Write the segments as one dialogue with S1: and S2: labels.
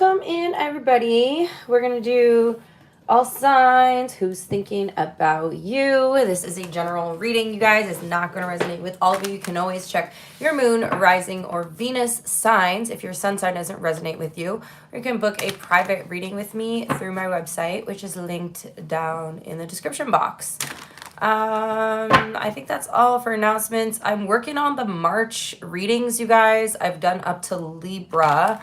S1: Welcome in, everybody. We're going to do all signs, who's thinking about you. This is a general reading, you guys. It's not going to resonate with all of you. You can always check your moon, rising, or Venus signs if your sun sign doesn't resonate with you. Or you can book a private reading with me through my website, which is linked down in the description box. I think that's all for announcements. I'm working on the March readings, you guys. I've done up to Libra.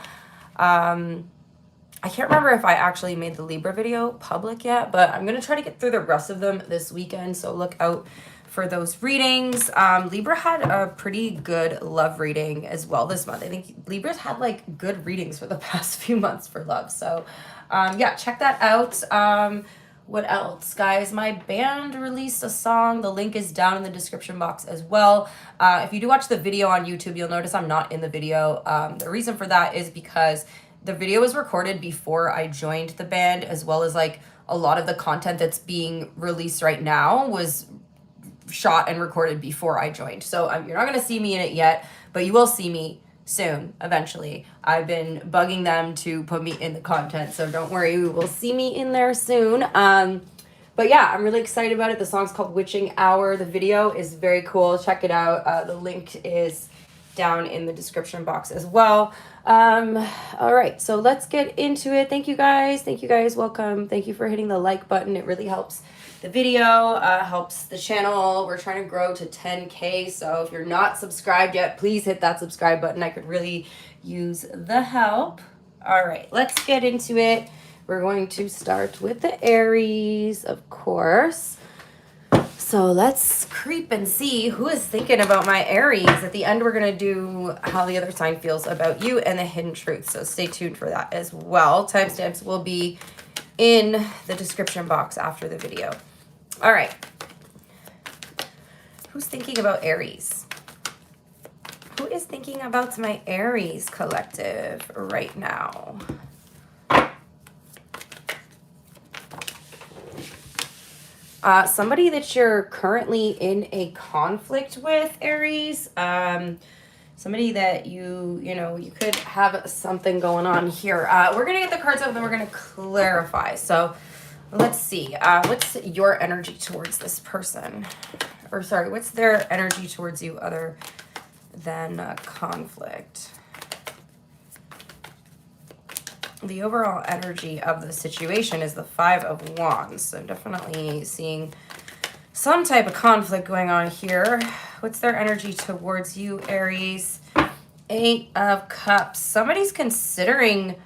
S1: I can't remember if I actually made the Libra video public yet, but I'm going to try to get through the rest of them this weekend, so look out for those readings. Libra had a pretty good love reading as well this month. I think Libra's had like good readings for the past few months for love, so yeah, check that out. What else, guys? My band released a song. The link is down in the description box as well. If you do watch the video on YouTube, you'll notice I'm not in the video. The reason for that is because the video was recorded before I joined the band, as well as like a lot of the content that's being released right now was shot and recorded before I joined. So you're not going to see me in it yet, but you will see me soon, eventually. I've been bugging them to put me in the content, so don't worry, you will see me in there soon. But yeah, I'm really excited about it. The song's called Witching Hour. The video is very cool. Check it out. The link is down in the description box as well. All right, so let's get into it. Thank you guys. Welcome. Thank you for hitting the like button. It really helps the video, helps the channel. We're trying to grow to 10K, so if you're not subscribed yet, please hit that subscribe button. I could really use the help. All right, let's get into it. We're going to start with the Aries, of course. So let's creep and see who is thinking about my Aries. At the end, we're going to do how the other sign feels about you and the hidden truth. So stay tuned for that as well. Timestamps will be in the description box after the video. All right. Who's thinking about Aries? Who is thinking about my Aries collective right now? Somebody that you're currently in a conflict with, Aries. Somebody that you could have something going on here. We're going to get the cards out, then we're going to clarify. So let's see. What's your energy towards this person? Or sorry, what's their energy towards you other than conflict? The overall energy of the situation is the Five of Wands. So definitely seeing some type of conflict going on here. What's their energy towards you, Aries? Eight of Cups. Somebody's considering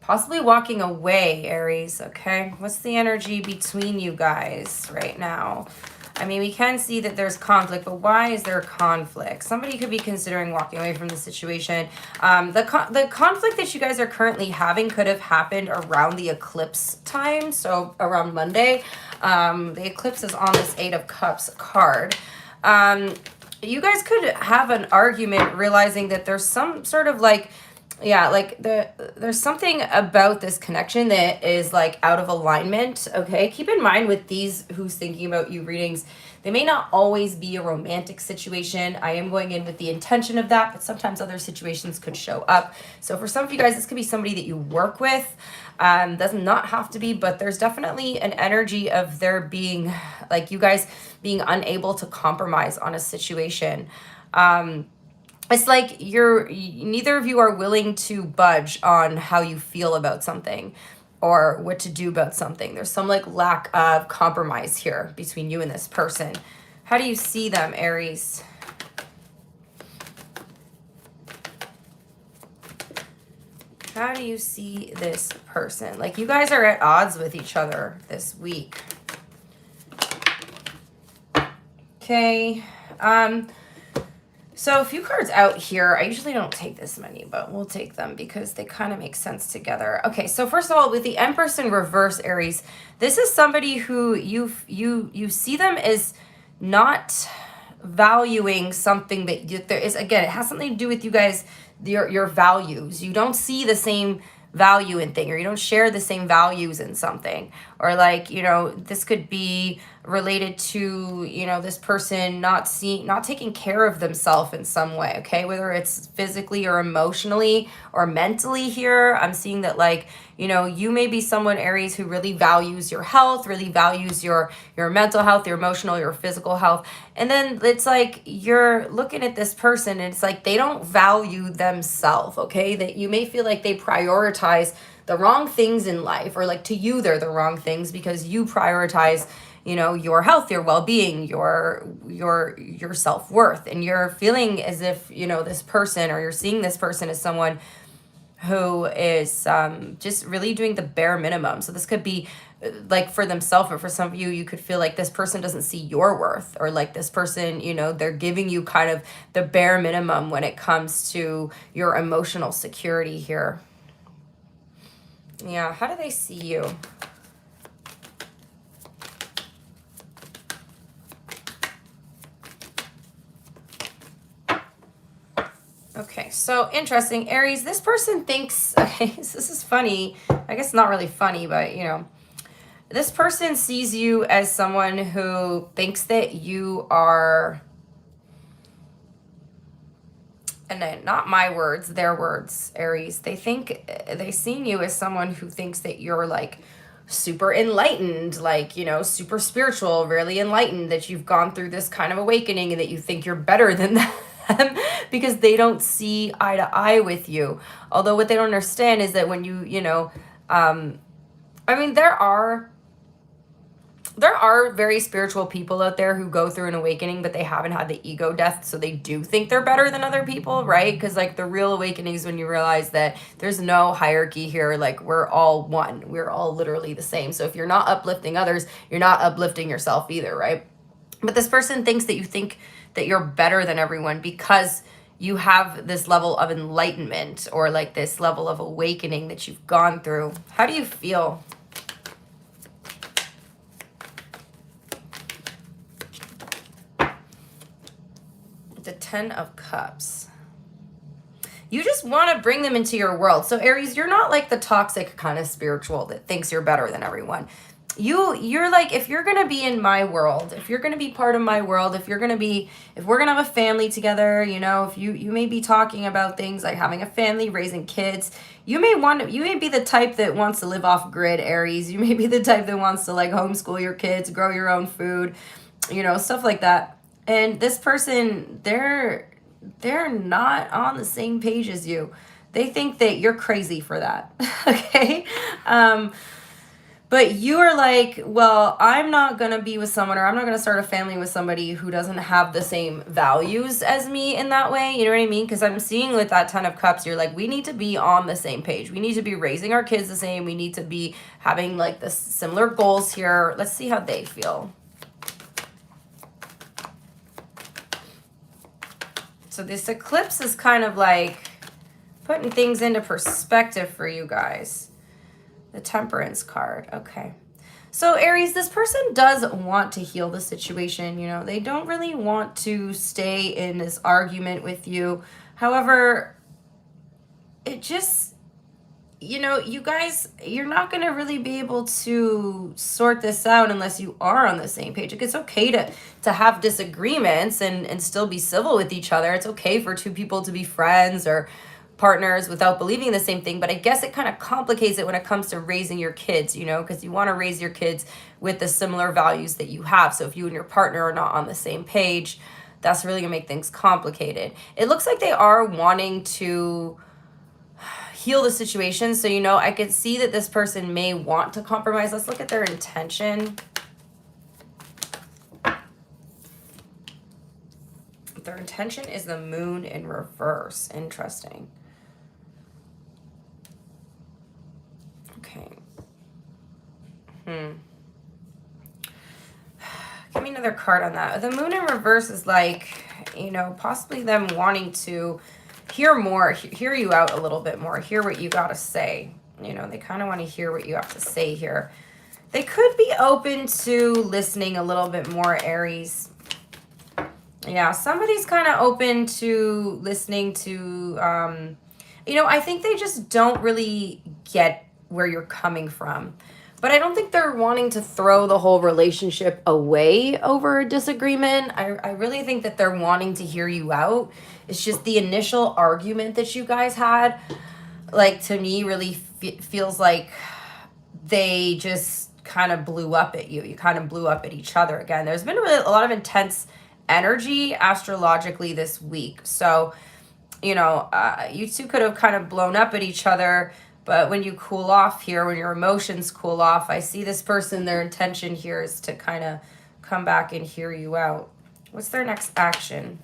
S1: possibly walking away, Aries, okay? What's the energy between you guys right now? I mean, we can see that there's conflict, but why is there conflict? Somebody could be considering walking away from the situation. The conflict that you guys are currently having could have happened around the eclipse time, so around Monday. The eclipse is on this Eight of Cups card. You guys could have an argument realizing that there's some sort of like, yeah, like there's something about this connection that is like out of alignment, okay? Keep in mind with these who's thinking about you readings, they may not always be a romantic situation. I am going in with the intention of that, but sometimes other situations could show up. So for some of you guys, this could be somebody that you work with. Does not have to be, but there's definitely an energy of there being, like you guys being unable to compromise on a situation. It's like neither of you are willing to budge on how you feel about something or what to do about something. There's some like lack of compromise here between you and this person. How do you see them, Aries? How do you see this person? Like you guys are at odds with each other this week. Okay. So a few cards out here. I usually don't take this many, but we'll take them because they kind of make sense together. Okay, so first of all, with the Empress in reverse, Aries, this is somebody who you see them as not valuing something that there is. Again, it has something to do with you guys, your values. You don't see the same value in thing, or you don't share the same values in something, or like, this could be related to, you know, this person not taking care of themselves in some way, okay? Whether it's physically or emotionally or mentally here. I'm seeing that, like, you know, you may be someone, Aries, who really values your health, really values your mental health, your emotional, your physical health. And then it's like you're looking at this person and it's like they don't value themselves, okay? That you may feel like they prioritize the wrong things in life, or like to you they're the wrong things because you prioritize, you know, your health, your well-being, your self-worth, and you're feeling as if, you know, this person, or you're seeing this person as someone who is just really doing the bare minimum. So this could be like for themselves, or for some of you, you could feel like this person doesn't see your worth, or like this person, you know, they're giving you kind of the bare minimum when it comes to your emotional security here. Yeah, how do they see you? Okay, so interesting, Aries, this person thinks, okay, this is funny. I guess not really funny, but, you know, this person sees you as someone who thinks that you are, and then not my words, their words, Aries. They see you as someone who thinks that you're like super enlightened, like, you know, super spiritual, really enlightened, that you've gone through this kind of awakening and that you think you're better than them. Because they don't see eye to eye with you. Although what they don't understand is that when you know, I mean, there are very spiritual people out there who go through an awakening, but they haven't had the ego death, so they do think they're better than other people, right? Because like the real awakening is when you realize that there's no hierarchy here. Like, we're all one. We're all literally the same. So if you're not uplifting others, you're not uplifting yourself either, right? But this person thinks that you think that you're better than everyone because you have this level of enlightenment, or like this level of awakening that you've gone through. How do you feel? The Ten of Cups. You just want to bring them into your world. So Aries, you're not like the toxic kind of spiritual that thinks you're better than everyone. You're like, if you're going to be in my world, if you're going to be part of my world, if we're going to have a family together, you know, if you may be talking about things like having a family, raising kids, you may be the type that wants to live off grid, Aries. You may be the type that wants to like homeschool your kids, grow your own food, you know, stuff like that. And this person, they're not on the same page as you. They think that you're crazy for that. Okay? But you are like, well, I'm not going to be with someone, or I'm not going to start a family with somebody who doesn't have the same values as me in that way. You know what I mean? Because I'm seeing with that Ten of Cups, you're like, we need to be on the same page. We need to be raising our kids the same. We need to be having like the similar goals here. Let's see how they feel. So this eclipse is kind of like putting things into perspective for you guys. The Temperance card. Okay. So Aries, this person does want to heal the situation. You know, they don't really want to stay in this argument with you. However, it just, you know, you guys, you're not going to really be able to sort this out unless you are on the same page. Like, it's okay to have disagreements and still be civil with each other. It's okay for two people to be friends or partners without believing the same thing, but I guess it kind of complicates it when it comes to raising your kids, you know, because you want to raise your kids with the similar values that you have. So if you and your partner are not on the same page, that's really gonna make things complicated. It looks like they are wanting to heal the situation. So, you know, I could see that this person may want to compromise. Let's look at their intention. Their intention is the Moon in reverse. Interesting. Okay. Give me another card on that. The Moon in reverse is like, you know, possibly them wanting to hear more, hear you out a little bit more, hear what you got to say. You know, they kind of want to hear what you have to say here. They could be open to listening a little bit more, Aries. Yeah, somebody's kind of open to listening to, you know, I think they just don't really get where you're coming from. But I don't think they're wanting to throw the whole relationship away over a disagreement. I really think that they're wanting to hear you out. It's just the initial argument that you guys had, like, to me, really feels like they just kind of blew up at you. You kind of blew up at each other again. There's been really a lot of intense energy astrologically this week. So, you know, you two could have kind of blown up at each other. But when you cool off here, when your emotions cool off, I see this person, their intention here is to kind of come back and hear you out. What's their next action?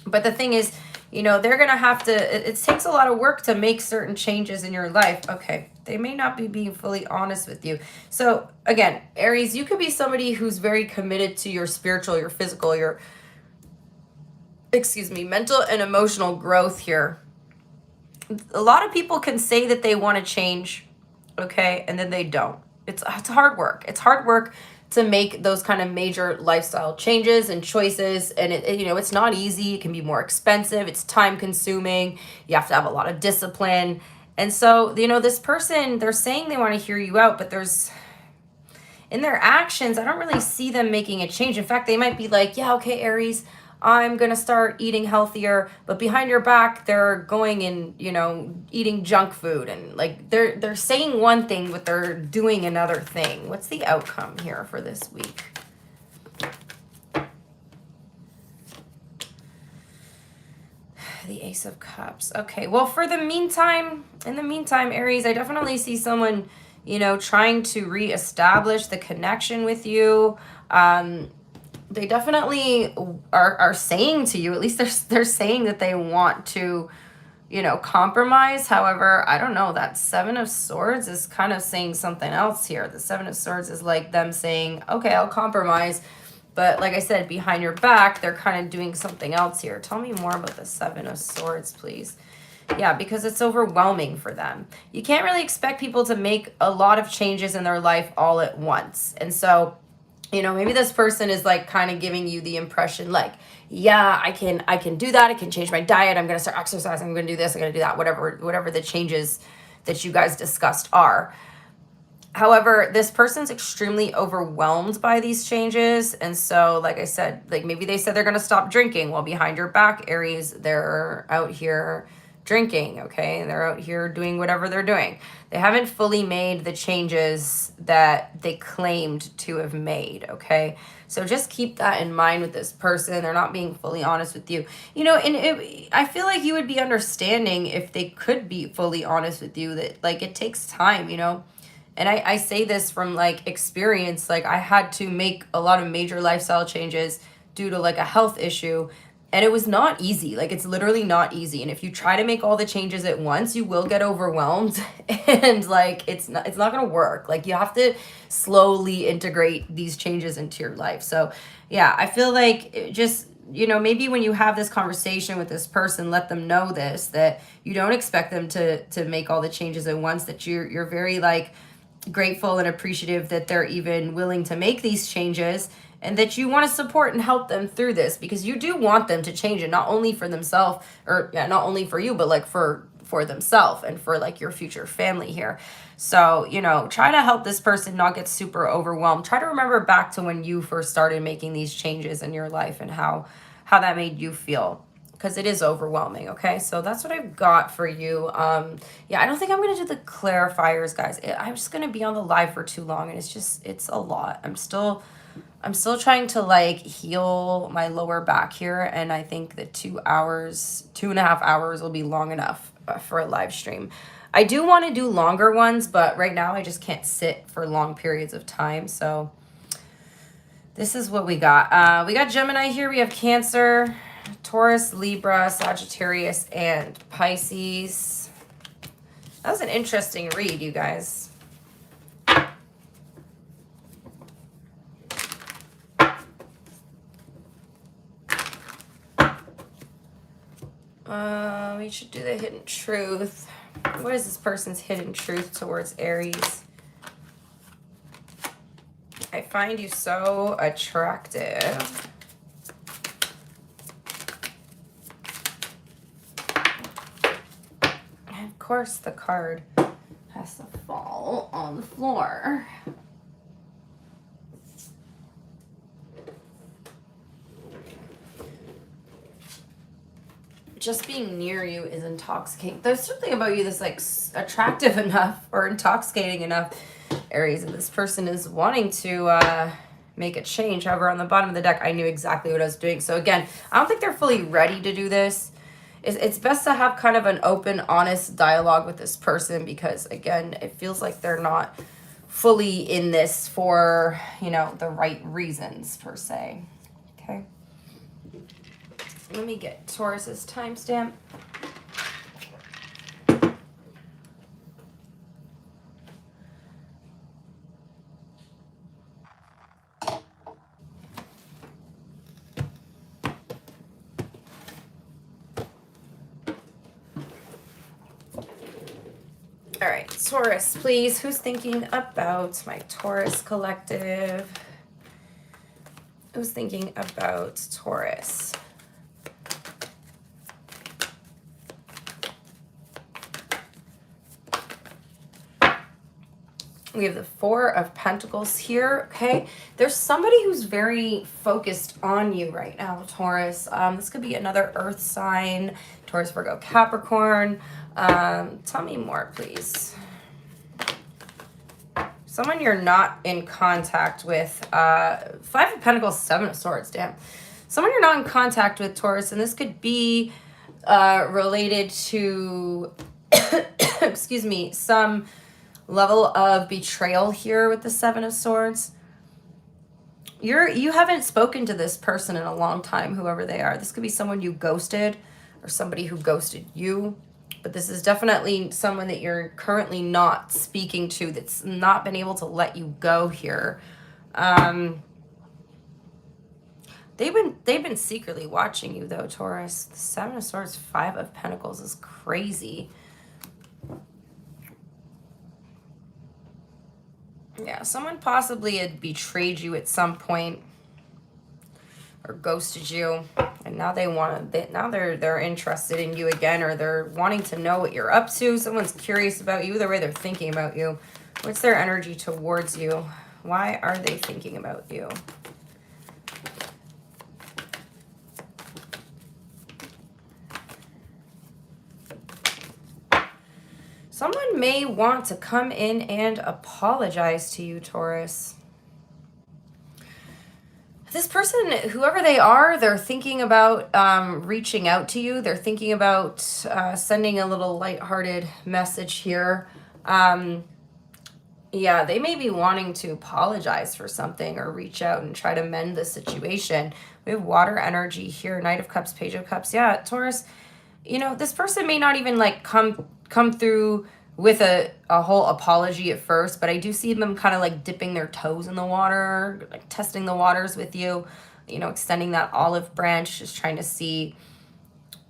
S1: But the thing is, you know, they're going to have to, it takes a lot of work to make certain changes in your life. Okay, they may not be being fully honest with you. So again, Aries, you could be somebody who's very committed to your spiritual, your physical, your, mental and emotional growth here. A lot of people can say that they want to change, okay, and then they don't. It's hard work. It's hard work to make those kind of major lifestyle changes and choices, and you know, it's not easy. It can be more expensive. It's time consuming. You have to have a lot of discipline. And so, you know, this person, they're saying they want to hear you out, but there's, in their actions, I don't really see them making a change. In fact, they might be like, yeah, okay, Aries, I'm going to start eating healthier, but behind your back, they're going and, you know, eating junk food, and like they're saying one thing, but they're doing another thing. What's the outcome here for this week? The Ace of Cups. Okay, well, in the meantime, Aries, I definitely see someone, you know, trying to reestablish the connection with you. They definitely are saying to you, at least they're saying that they want to, you know, compromise. However, I don't know, that Seven of Swords is kind of saying something else here. The Seven of Swords is like them saying, okay, I'll compromise. But like I said, behind your back, they're kind of doing something else here. Tell me more about the Seven of Swords, please. Yeah, because it's overwhelming for them. You can't really expect people to make a lot of changes in their life all at once. And so, you know, maybe this person is like kind of giving you the impression like, yeah, I can do that. I can change my diet. I'm going to start exercising. I'm going to do this. I'm going to do that. Whatever the changes that you guys discussed are. However, this person's extremely overwhelmed by these changes. And so, like I said, like maybe they said they're going to stop drinking. Well, behind your back, Aries, they're out here drinking, okay? They're out here doing whatever they're doing. They haven't fully made the changes that they claimed to have made, okay? So just keep that in mind with this person. They're not being fully honest with you. You know, and I feel like you would be understanding if they could be fully honest with you, that like it takes time, you know? And I say this from like experience. Like I had to make a lot of major lifestyle changes due to like a health issue. And it was not easy. Like it's literally not easy. And if you try to make all the changes at once, you will get overwhelmed and like it's not going to work. Like you have to slowly integrate these changes into your life. So yeah, I feel like just, you know, maybe when you have this conversation with this person, let them know this, that you don't expect them to make all the changes at once, that you're very like grateful and appreciative that they're even willing to make these changes, and that you want to support and help them through this, because you do want them to change it, not only for themselves, or yeah, not only for you, but like for themselves and for like your future family here. So, you know, try to help this person not get super overwhelmed. Try to remember back to when you first started making these changes in your life and how that made you feel, because it is overwhelming. Okay, so that's what I've got for you. Yeah, I don't think I'm gonna do the clarifiers, guys. I'm just gonna be on the live for too long, and it's a lot. I'm still trying to like heal my lower back here, and I think that 2.5 hours will be long enough for a live stream. I do want to do longer ones, but right now I just can't sit for long periods of time. So this is what we got. We got Gemini here. We have Cancer, Taurus, Libra, Sagittarius, and Pisces. That was an interesting read, you guys. We should do the hidden truth. What is this person's hidden truth towards Aries? I find you so attractive. Of course, the card has to fall. all on the floor. Just being near you is intoxicating. There's something about you that's like attractive enough or intoxicating enough, Aries, and this person is wanting to make a change. However, on the bottom of the deck, I knew exactly what I was doing. So again, I don't think they're fully ready to do this. It's best to have kind of an open, honest dialogue with this person because, again, it feels like they're not fully in this for, you know, the right reasons, per se. Okay. Let me get Taurus's timestamp. All right, Taurus, please. Who's thinking about my Taurus collective? Who's thinking about Taurus? We have the Four of Pentacles here, okay? There's somebody who's very focused on you right now, Taurus. This could be another earth sign, Taurus, Virgo, Capricorn. Tell me more, please. Someone you're not in contact with. Five of Pentacles, Seven of Swords, damn. Someone you're not in contact with, Taurus, and this could be related to, excuse me, some level of betrayal here with the Seven of Swords. You haven't spoken to this person in a long time, whoever they are. This could be someone you ghosted or somebody who ghosted you. But this is definitely someone that you're currently not speaking to, that's not been able to let you go here. They've been secretly watching you though, Taurus. The Seven of Swords, Five of Pentacles is crazy. Yeah, someone possibly had betrayed you at some point or ghosted you, and now they're interested in you again, or they're wanting to know what you're up to. Someone's curious about you. Either way, they're thinking about you. What's their energy towards you? Why are they thinking about you? Someone may want to come in and apologize to you, Taurus. This person, whoever they are, they're thinking about reaching out to you. They're thinking about sending a little lighthearted message here. Yeah, they may be wanting to apologize for something or reach out and try to mend the situation. We have water energy here, Knight of Cups, Page of Cups. Yeah, Taurus, you know, this person may not even like come through with a whole apology at first, but I do see them kind of like dipping their toes in the water, like testing the waters with you, you know, extending that olive branch, just trying to see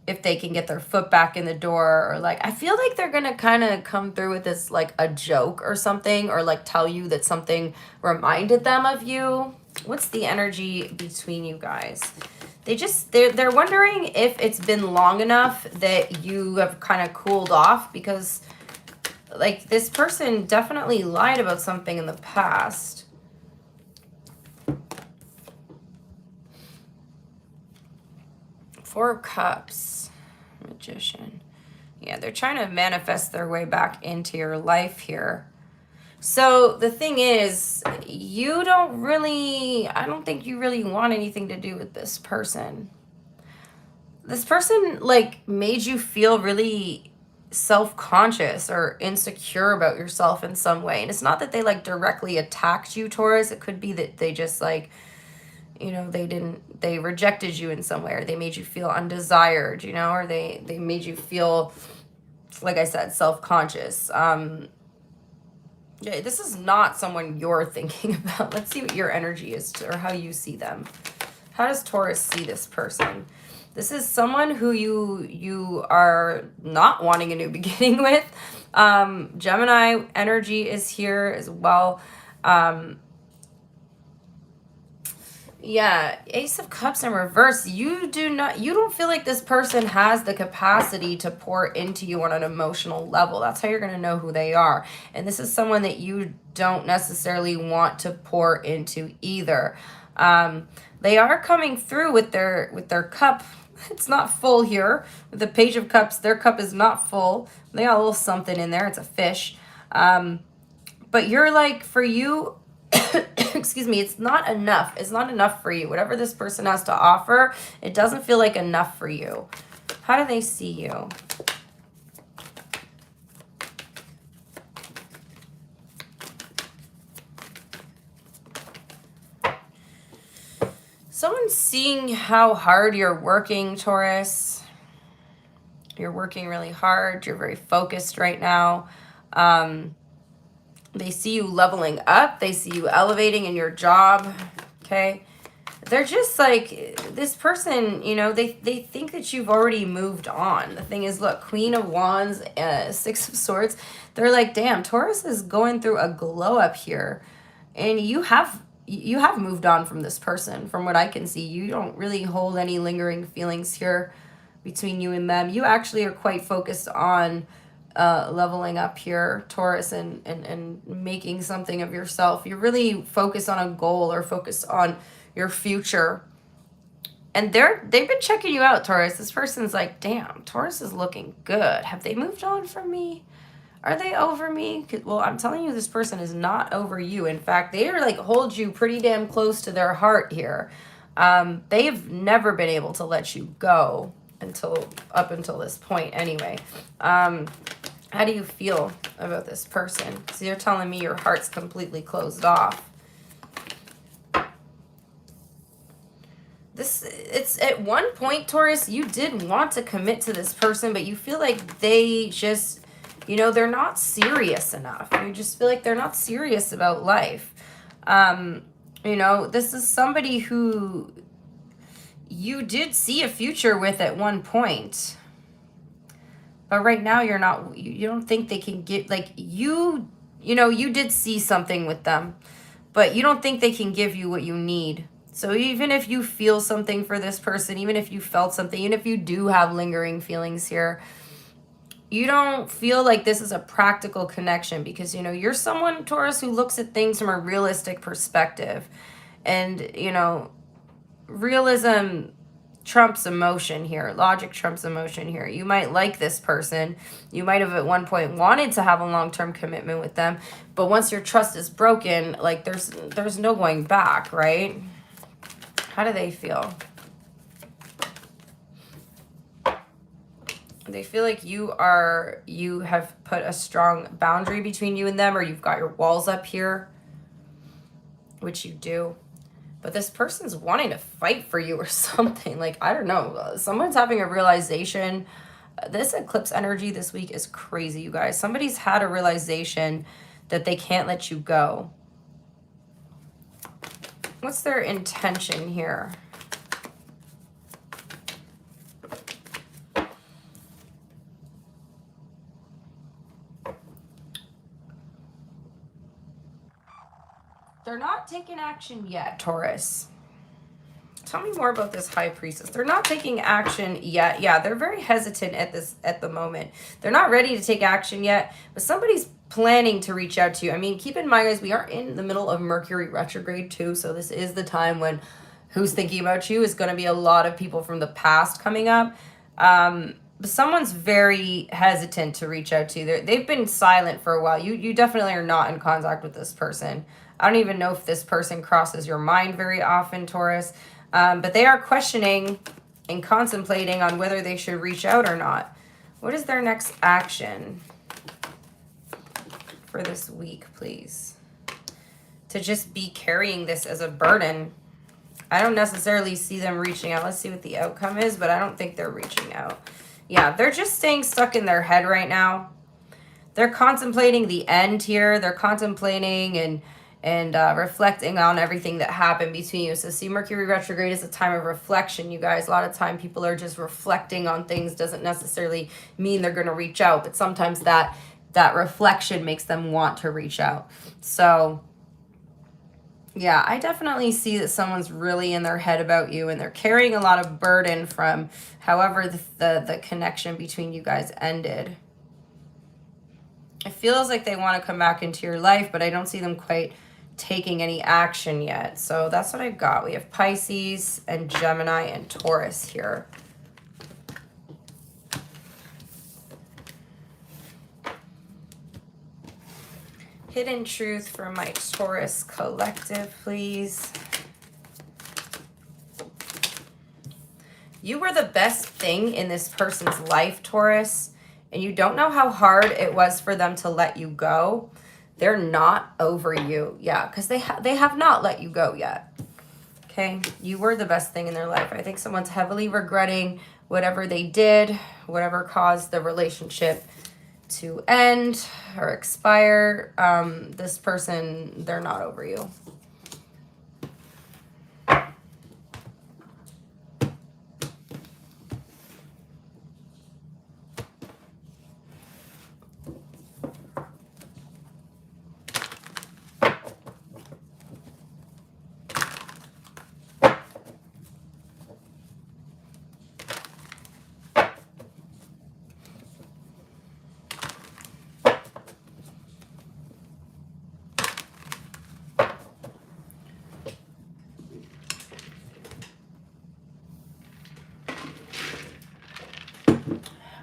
S1: if they can get their foot back in the door. Or like, I feel like they're gonna kind of come through with this like a joke or something, or like tell you that something reminded them of you. What's the energy between you guys? They're wondering if it's been long enough that you have kind of cooled off, because like this person definitely lied about something in the past. Four of Cups, Magician. Yeah, they're trying to manifest their way back into your life here. So the thing is, I don't think you really want anything to do with this person. This person like made you feel really self-conscious or insecure about yourself in some way. And it's not that they like directly attacked you, Taurus. It could be that they just like, you know, they rejected you in some way, or they made you feel undesired, you know, or they made you feel, like I said, self-conscious. Yeah, this is not someone you're thinking about. Let's see what your energy is, or how you see them. How does Taurus see this person? This is someone who you are not wanting a new beginning with. Gemini energy is here as well. Yeah, Ace of Cups in reverse. You don't feel like this person has the capacity to pour into you on an emotional level. That's how you're going to know who they are. And this is someone that you don't necessarily want to pour into either. They are coming through with their cup. It's not full here. With the Page of Cups, their cup is not full. They got a little something in there. It's a fish. But you're like, for you, excuse me, it's not enough. It's not enough for you. Whatever this person has to offer, it doesn't feel like enough for you. How do they see you? Someone's seeing how hard you're working, Taurus. You're working really hard. You're very focused right now. They see you leveling up. They see you elevating in your job. Okay. They're just like, this person, you know, they think that you've already moved on. The thing is, look, Queen of Wands, Six of Swords. They're like, damn, Taurus is going through a glow up here. And you have moved on from this person. From what I can see, you don't really hold any lingering feelings here between you and them. You actually are quite focused on leveling up here, Taurus, and making something of yourself. You're really focused on a goal or focused on your future. And they've been checking you out, Taurus. This person's like, damn, Taurus is looking good. Have they moved on from me? Are they over me? Well, I'm telling you, this person is not over you. In fact, they are like, hold you pretty damn close to their heart here. They've never been able to let you go up until this point anyway. How do you feel about this person? So you're telling me your heart's completely closed off. It's at one point, Taurus, you did want to commit to this person, but you feel like they just, you know, they're not serious enough. You just feel like they're not serious about life. You know, this is somebody who you did see a future with at one point. But right now you're not, you don't think they can get, like, you know, you did see something with them, but you don't think they can give you what you need. So even if you feel something for this person, even if you felt something, even if you do have lingering feelings here, you don't feel like this is a practical connection because, you know, you're someone, Taurus, who looks at things from a realistic perspective. And, you know, realism trumps emotion here. Logic trumps emotion here. You might like this person. You might have at one point wanted to have a long-term commitment with them. But once your trust is broken, like there's no going back, right? How do they feel? They feel like you have put a strong boundary between you and them, or you've got your walls up here, which you do. But this person's wanting to fight for you or something. Like, I don't know. Someone's having a realization. This eclipse energy this week is crazy, you guys. Somebody's had a realization that they can't let you go. What's their intention here? They're not taking action yet, Taurus. Tell me more about this High Priestess. They're not taking action yet. Yeah, they're very hesitant at the moment. They're not ready to take action yet, but somebody's planning to reach out to you. I mean, keep in mind, guys, we are in the middle of Mercury retrograde too, so this is the time when who's thinking about you is going to be a lot of people from the past coming up. But someone's very hesitant to reach out to you. They've been silent for a while. You definitely are not in contact with this person. I don't even know if this person crosses your mind very often, Taurus. But they are questioning and contemplating on whether they should reach out or not. What is their next action for this week, please? To just be carrying this as a burden. I don't necessarily see them reaching out. Let's see what the outcome is, but I don't think they're reaching out. Yeah, they're just staying stuck in their head right now. They're contemplating the end here. They're contemplating and reflecting on everything that happened between you. So see, Mercury retrograde is a time of reflection, you guys. A lot of time people are just reflecting on things. Doesn't necessarily mean they're going to reach out, but sometimes that reflection makes them want to reach out. So Yeah, I definitely see that someone's really in their head about you, and they're carrying a lot of burden from however the connection between you guys ended. It feels like they want to come back into your life, but I don't see them quite taking any action yet. So that's what I got. We have Pisces and Gemini and Taurus here. Hidden truth for my Taurus collective, please. You were the best thing in this person's life, Taurus, and you don't know how hard it was for them to let you go. They're not over you. Yeah, because they have not let you go yet. Okay, you were the best thing in their life. I think someone's heavily regretting whatever they did, whatever caused the relationship to end or expire. This person, they're not over you.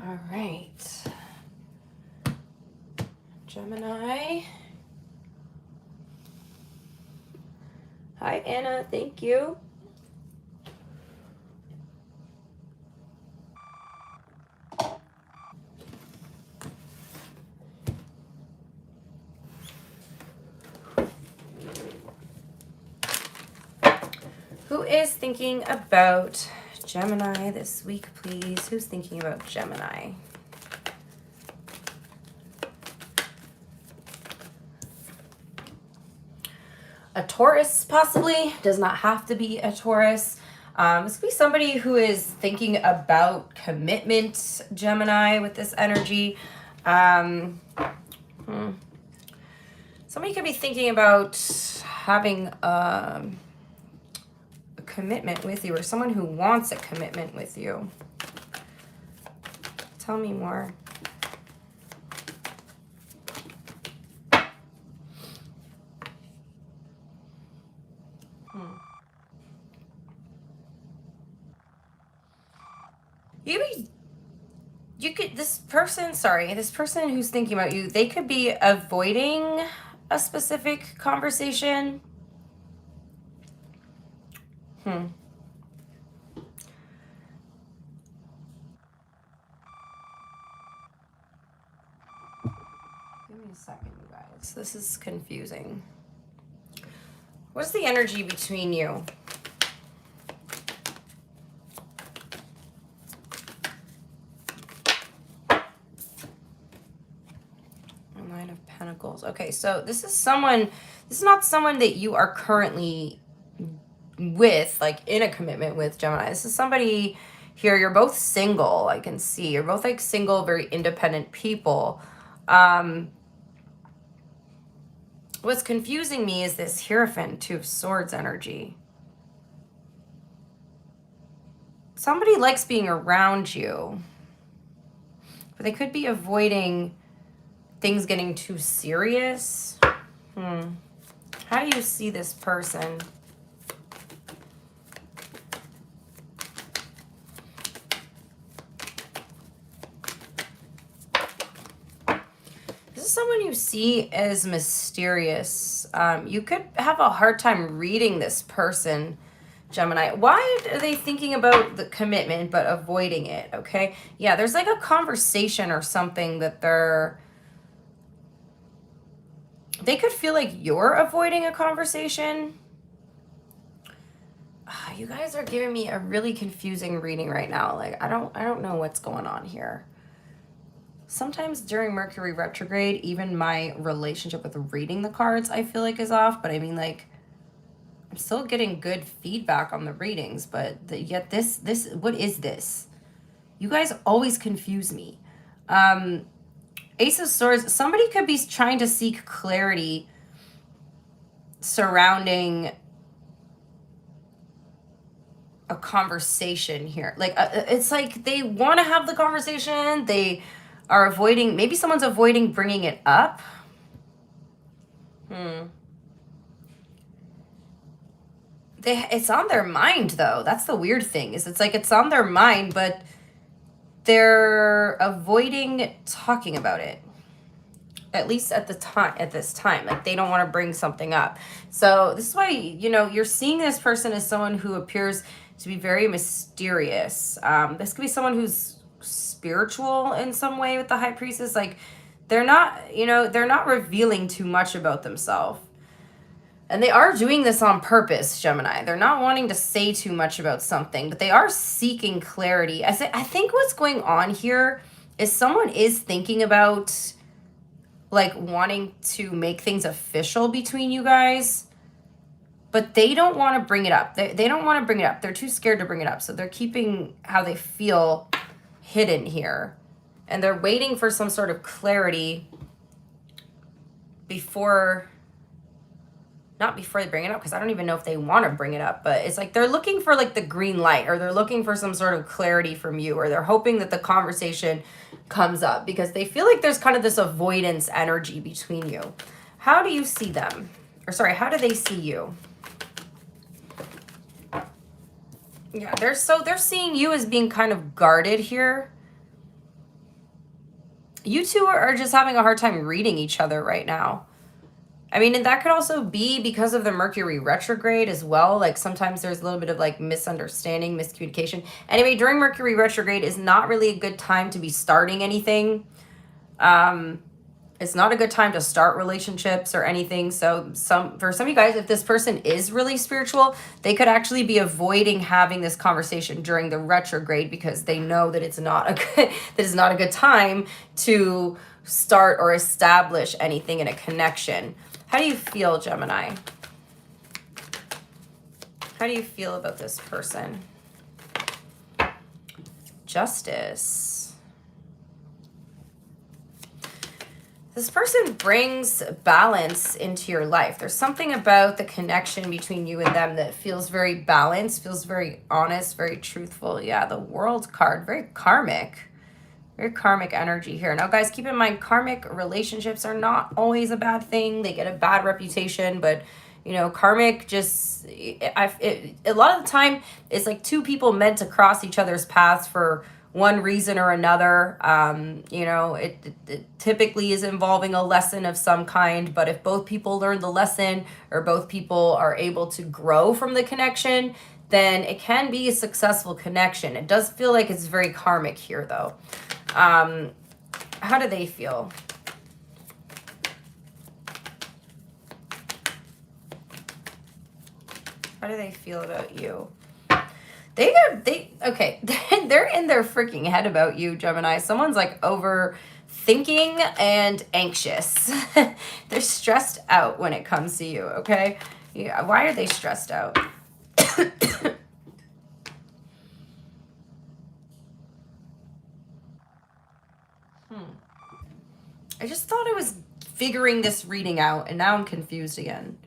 S1: All right. Gemini. Hi, Anna. Thank you. Who is thinking about Gemini this week, please? Who's thinking about Gemini? A Taurus, possibly. Does not have to be a Taurus. This could be somebody who is thinking about commitment, Gemini, with this energy. Somebody could be thinking about having a commitment with you, or someone who wants a commitment with you. Tell me more. This person who's thinking about you, they could be avoiding a specific conversation. Give me a second, you guys. This is confusing. What's the energy between you? Nine of Pentacles. Okay, so this is not someone that you are currently with, like in a commitment with, Gemini. This is somebody here, you're both single, I can see. You're both like single, very independent people. What's confusing me is this Hierophant, Two of Swords energy. Somebody likes being around you, but they could be avoiding things getting too serious. How do you see this person? This is someone you see as mysterious. You could have a hard time reading this person, Gemini. Why are they thinking about the commitment but avoiding it? Okay. Yeah, there's like a conversation or something that they could feel like you're avoiding a conversation. You guys are giving me a really confusing reading right now. Like, I don't know what's going on here. Sometimes during Mercury retrograde, even my relationship with reading the cards, I feel like is off. But I mean, like, I'm still getting good feedback on the readings. But yet this, what is this? You guys always confuse me. Ace of Swords, somebody could be trying to seek clarity surrounding a conversation here. Like, it's like they want to have the conversation. They are avoiding, maybe someone's avoiding bringing it up. It's on their mind, though. That's the weird thing, is it's like it's on their mind, but they're avoiding talking about it. At least at this time, like they don't want to bring something up. So this is why, you know, you're seeing this person as someone who appears to be very mysterious. This could be someone who's spiritual in some way with the High Priestess. Like they're not, you know, they're not revealing too much about themselves. And they are doing this on purpose, Gemini. They're not wanting to say too much about something, but they are seeking clarity. I think what's going on here is someone is thinking about like wanting to make things official between you guys, but they don't want to bring it up. They don't want to bring it up. They're too scared to bring it up. So they're keeping how they feel hidden here. And they're waiting for some sort of clarity before, not before they bring it up, because I don't even know if they want to bring it up, but it's like they're looking for like the green light, or they're looking for some sort of clarity from you, or they're hoping that the conversation comes up because they feel like there's kind of this avoidance energy between you. How do you see them? Or sorry, how do they see you? Yeah, they're seeing you as being kind of guarded here. You two are just having a hard time reading each other right now. I mean, and that could also be because of the Mercury retrograde as well. Like sometimes there's a little bit of like misunderstanding, miscommunication. Anyway, during Mercury retrograde is not really a good time to be starting anything. It's not a good time to start relationships or anything. So for some of you guys, if this person is really spiritual, they could actually be avoiding having this conversation during the retrograde because they know that it's not a good time to start or establish anything in a connection. How do you feel, Gemini? How do you feel about this person? Justice. This person brings balance into your life. There's something about the connection between you and them that feels very balanced, feels very honest, very truthful. Yeah, the World card, very karmic. Very karmic energy here. Now, guys, keep in mind, karmic relationships are not always a bad thing. They get a bad reputation, but, you know, karmic just, a lot of the time, it's like two people meant to cross each other's paths for one reason or another. You know, it typically is involving a lesson of some kind, but if both people learn the lesson or both people are able to grow from the connection, then it can be a successful connection. It does feel like it's very karmic here, though. How do they feel? How do they feel about you? Okay, they're in their freaking head about you, Gemini. Someone's like overthinking and anxious. They're stressed out when it comes to you, okay? Yeah, why are they stressed out? I just thought I was figuring this reading out, and now I'm confused again.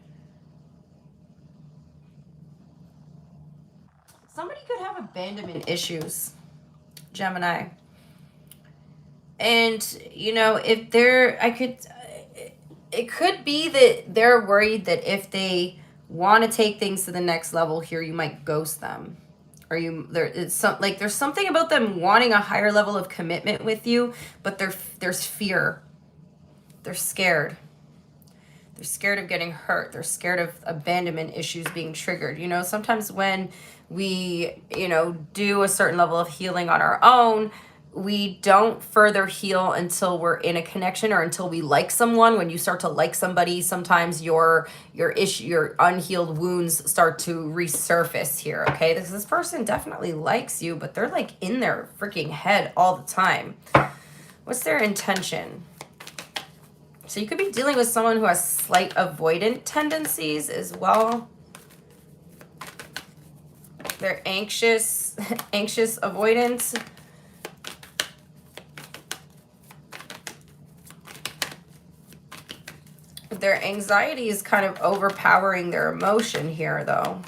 S1: Somebody could have abandonment issues, Gemini. And, you know, if it could be that they're worried that if they want to take things to the next level here, you might ghost them. Or there's something about them wanting a higher level of commitment with you, but there's fear. They're scared. They're scared of getting hurt. They're scared of abandonment issues being triggered. You know, sometimes when we, you know, do a certain level of healing on our own, we don't further heal until we're in a connection or until we like someone. When you start to like somebody, sometimes your unhealed wounds start to resurface here, okay? This person definitely likes you, but they're like in their freaking head all the time. What's their intention? So you could be dealing with someone who has slight avoidant tendencies as well. They're anxious avoidance. Their anxiety is kind of overpowering their emotion here, though.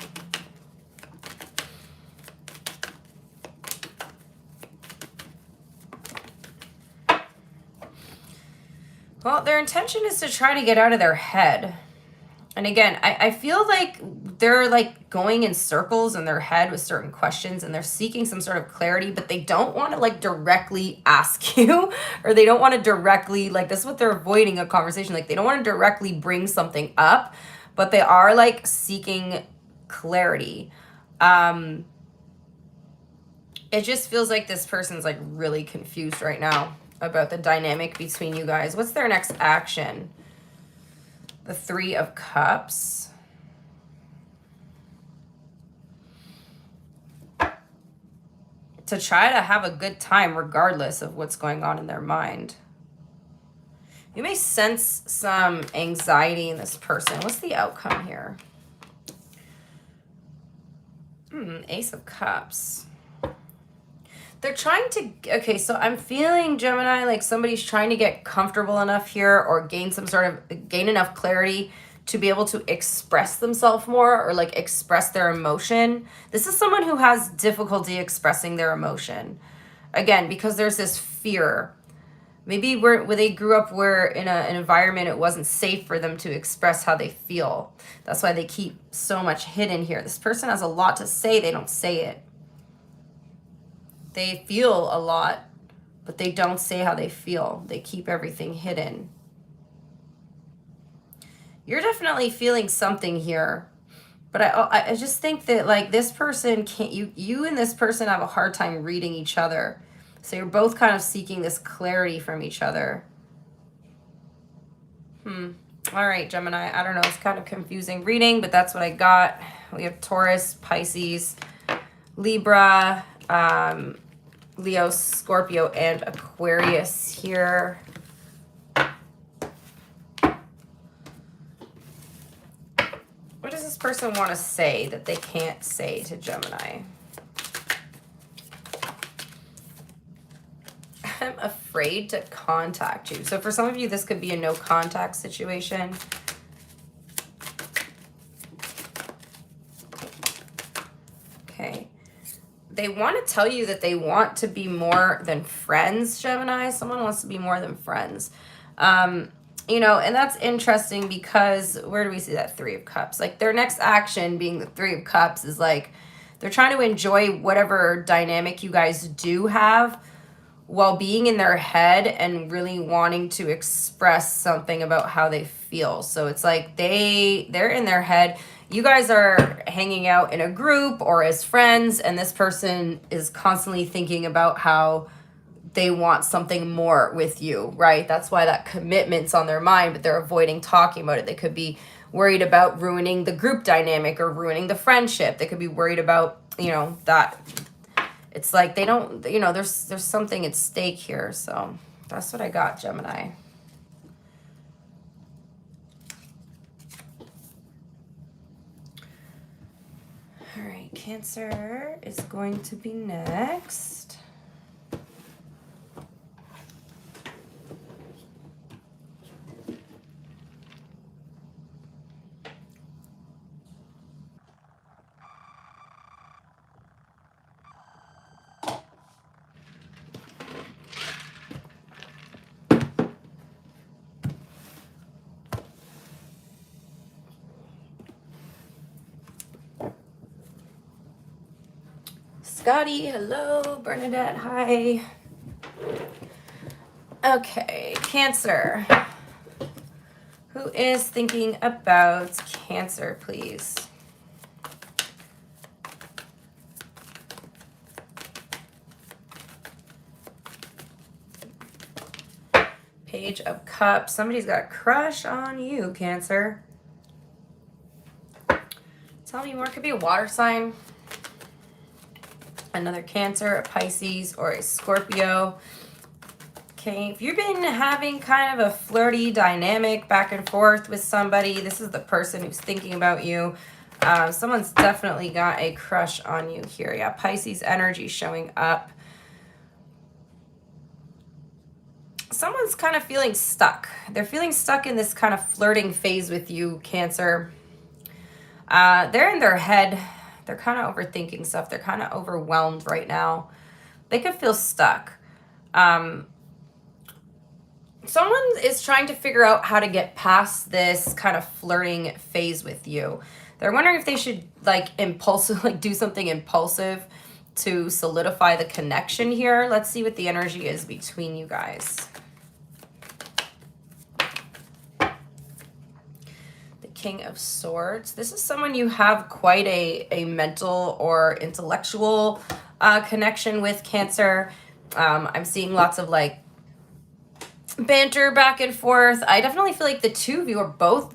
S1: Well, their intention is to try to get out of their head. And again, I feel like they're like going in circles in their head with certain questions, and they're seeking some sort of clarity, but they don't want to like directly ask you, or they don't want to directly, like, this is what they're avoiding a conversation. Like, they don't want to directly bring something up, but they are like seeking clarity. It just feels like this person's like really confused right now about the dynamic between you guys. What's their next action? The Three of Cups. To try to have a good time regardless of what's going on in their mind. You may sense some anxiety in this person. What's the outcome here? Ace of Cups. They're trying to, okay, so I'm feeling, Gemini, like somebody's trying to get comfortable enough here or gain enough clarity to be able to express themselves more, or like express their emotion. This is someone who has difficulty expressing their emotion. Again, because there's this fear. Maybe where they grew up where in an environment it wasn't safe for them to express how they feel. That's why they keep so much hidden here. This person has a lot to say, they don't say it. They feel a lot, but they don't say how they feel. They keep everything hidden. You're definitely feeling something here, but I just think that like this person can't, you and this person have a hard time reading each other. So you're both kind of seeking this clarity from each other. All right, Gemini, I don't know. It's kind of confusing reading, but that's what I got. We have Taurus, Pisces, Libra, Leo, Scorpio, and Aquarius here. What does this person want to say that they can't say to Gemini? I'm afraid to contact you. So for some of you, this could be a no contact situation. Okay. They want to tell you that they want to be more than friends, Gemini. Someone wants to be more than friends. You know, and that's interesting because where do we see that Three of Cups? Like their next action being the Three of Cups is like they're trying to enjoy whatever dynamic you guys do have while being in their head and really wanting to express something about how they feel. So it's like they're in their head. You guys are hanging out in a group or as friends, and this person is constantly thinking about how they want something more with you, right? That's why that commitment's on their mind, but they're avoiding talking about it. They could be worried about ruining the group dynamic or ruining the friendship. They could be worried about, you know, that it's like they don't, you know, there's something at stake here. So that's what I got, Gemini. All right, Cancer is going to be next. Scotty, hello. Bernadette, hi. Okay, Cancer. Who is thinking about Cancer, please? Page of Cups. Somebody's got a crush on you, Cancer. Tell me more. Could be a water sign. Another Cancer, a Pisces, or a Scorpio. Okay, if you've been having kind of a flirty dynamic back and forth with somebody, this is the person who's thinking about you. Someone's definitely got a crush on you here. Yeah, Pisces energy showing up. someone's kind of feeling stuck. They're feeling stuck in this kind of flirting phase with you, Cancer. They're in their head. They're kind of overthinking stuff. They're kind of overwhelmed right now. They could feel stuck. Someone is trying to figure out how to get past this kind of flirting phase with you. They're wondering if they should do something impulsive to solidify the connection here. Let's see what the energy is between you guys. The King of Swords. This is someone you have quite a mental or intellectual connection with, Cancer. I'm seeing lots of banter back and forth. I definitely feel like the two of you are both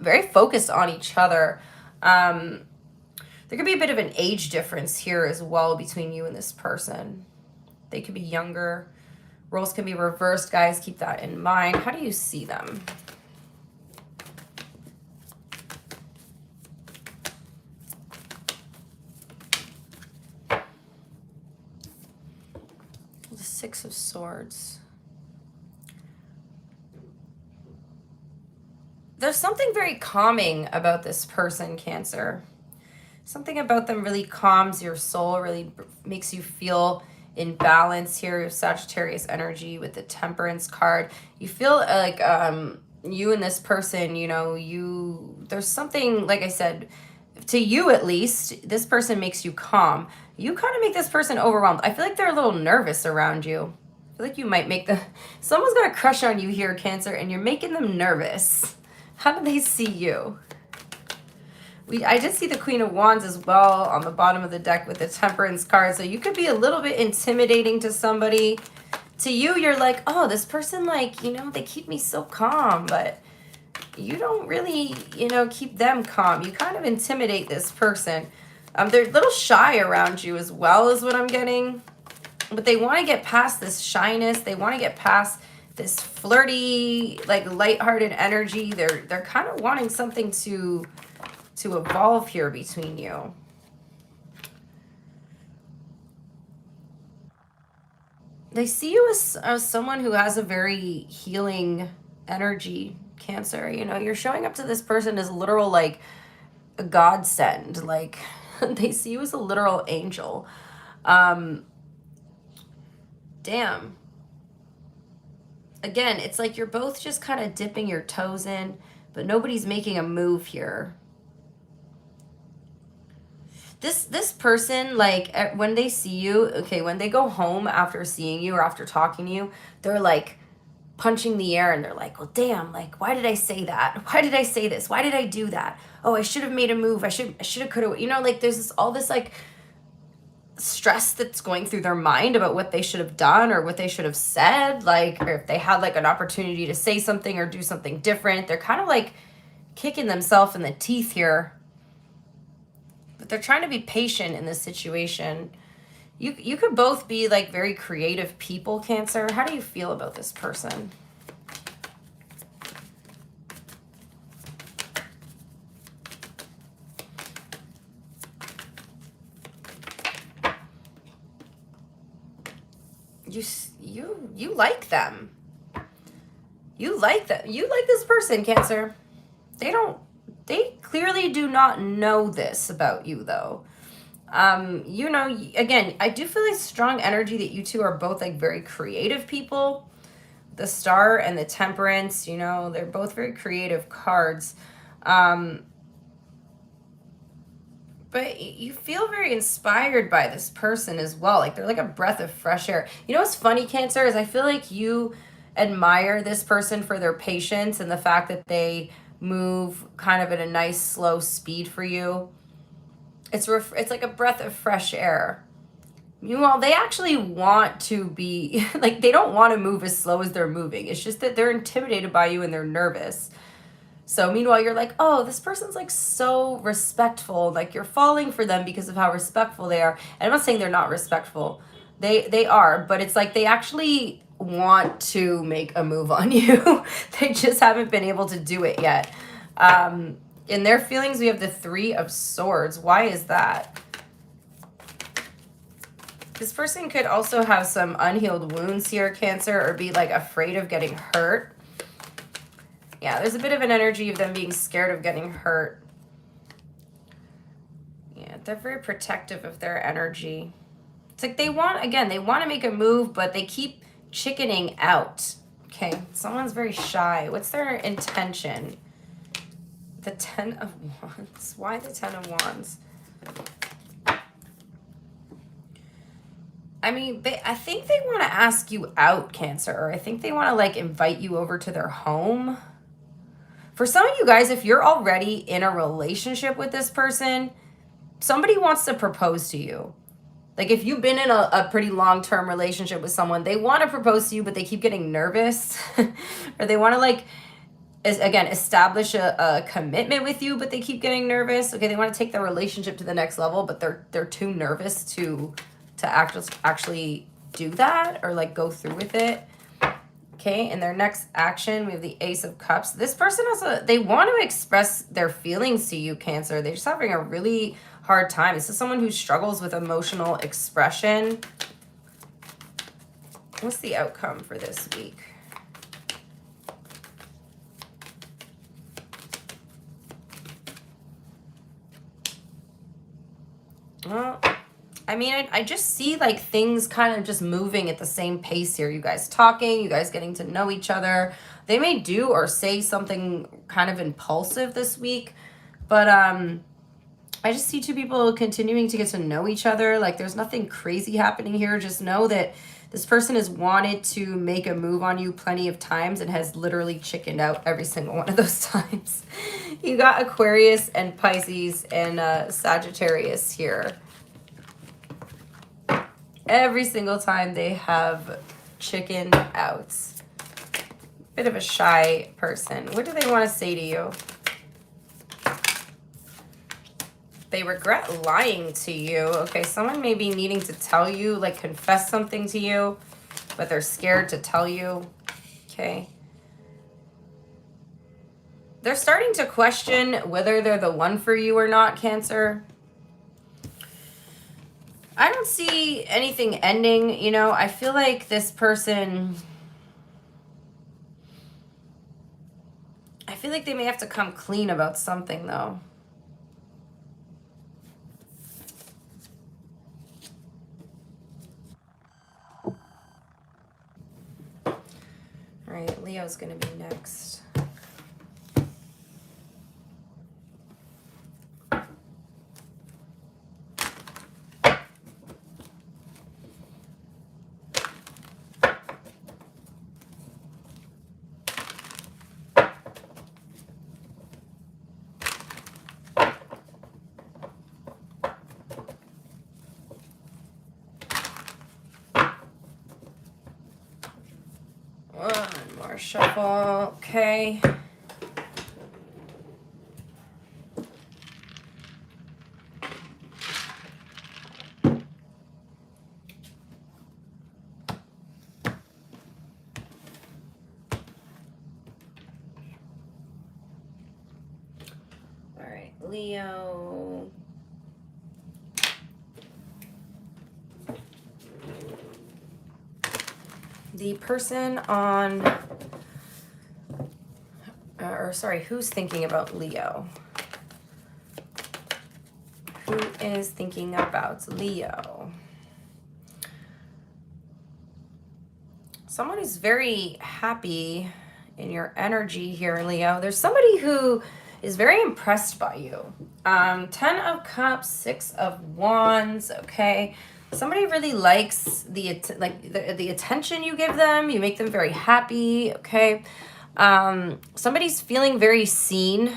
S1: very focused on each other. There could be a bit of an age difference here as well between you and this person. They could be younger. Roles can be reversed, guys. Keep that in mind. How do you see them? The Six of Swords. There's something very calming about this person, Cancer. Something about them really calms your soul, really makes you feel in balance here. Your Sagittarius energy with the Temperance card. You feel like you and this person, there's something, like I said, to you at least, this person makes you calm. You kind of make this person overwhelmed. I feel like they're a little nervous around you. I feel like you might make someone's got a crush on you here, Cancer, and you're making them nervous. How do they see you? I did see the Queen of Wands as well on the bottom of the deck with the Temperance card. So you could be a little bit intimidating to somebody. To you, you're like, oh, this person, they keep me so calm. But you don't really, keep them calm. You kind of intimidate this person. They're a little shy around you as well, is what I'm getting. But they want to get past this shyness. They want to get past this flirty, lighthearted energy. They're kind of wanting something to evolve here between you. They see you as someone who has a very healing energy, Cancer. You're showing up to this person as literal, a godsend. They see you as a literal angel. Damn. Again, it's like you're both just kind of dipping your toes in, but nobody's making a move here. This person, when they see you, okay, when they go home after seeing you or after talking to you, they're punching the air and they're like, well, damn, why did I say that? Why did I say this? Why did I do that? Oh, I should have made a move. I should have, could have, there's all this stress that's going through their mind about what they should have done or what they should have said, or if they had an opportunity to say something or do something different. They're kind of kicking themselves in the teeth here, but they're trying to be patient in this situation. You could both be very creative people, Cancer. How do you feel about this person? You like them. You like them. You like this person, Cancer. They clearly do not know this about you, though. Again, I do feel strong energy that you two are both very creative people. The Star and the Temperance, they're both very creative cards. But you feel very inspired by this person as well. They're a breath of fresh air. What's funny, Cancer, is I feel like you admire this person for their patience and the fact that they move kind of at a nice, slow speed for you. It's like a breath of fresh air. Meanwhile, they actually want to be, they don't want to move as slow as they're moving. It's just that they're intimidated by you and they're nervous. So meanwhile, you're like, oh, this person's so respectful. You're falling for them because of how respectful they are. And I'm not saying they're not respectful. They are, but it's they actually want to make a move on you. They just haven't been able to do it yet. In their feelings, we have the Three of Swords. Why is that? This person could also have some unhealed wounds here, Cancer, or be like afraid of getting hurt. Yeah, there's a bit of an energy of them being scared of getting hurt. Yeah, they're very protective of their energy. It's like they want, again, they want to make a move, but they keep chickening out. Okay, someone's very shy. What's their intention? The 10 of Wands. Why the 10 of Wands? I mean, I think they want to ask you out, Cancer, or I think they want to like invite you over to their home. For some of you guys, if you're already in a relationship with this person, somebody wants to propose to you. Like if you've been in a pretty long-term relationship with someone, they want to propose to you, but they keep getting nervous. Or they want to like, again, establish a commitment with you, but they keep getting nervous. Okay, they want to take their relationship to the next level, but they're too nervous to actually do that or like go through with it. Okay, in their next action, we have the Ace of Cups. This person they want to express their feelings to you, Cancer. They're just having a really hard time. This is someone who struggles with emotional expression. What's the outcome for this week? Well, I mean, I just see like things kind of just moving at the same pace here. You guys talking, you guys getting to know each other. They may do or say something kind of impulsive this week, but I just see two people continuing to get to know each other. Like there's nothing crazy happening here. Just know that this person has wanted to make a move on you plenty of times and has literally chickened out every single one of those times. You got Aquarius and Pisces and Sagittarius here. Every single time they have chickened out. Bit of a shy person. What do they want to say to you? They regret lying to you. Okay, someone may be needing to tell you, like confess something to you, but they're scared to tell you. Okay. They're starting to question whether they're the one for you or not, Cancer. I don't see anything ending, you know. I feel like this person, I feel like they may have to come clean about something, though. All right, Leo's going to be next. Shuffle, okay. All right, Leo. The person on, who's thinking about Leo? Who is thinking about Leo? Someone who's very happy in your energy here, Leo. There's somebody who is very impressed by you. 10 of Cups, 6 of Wands, okay? Somebody really likes the attention you give them. You make them very happy, okay? Somebody's feeling very seen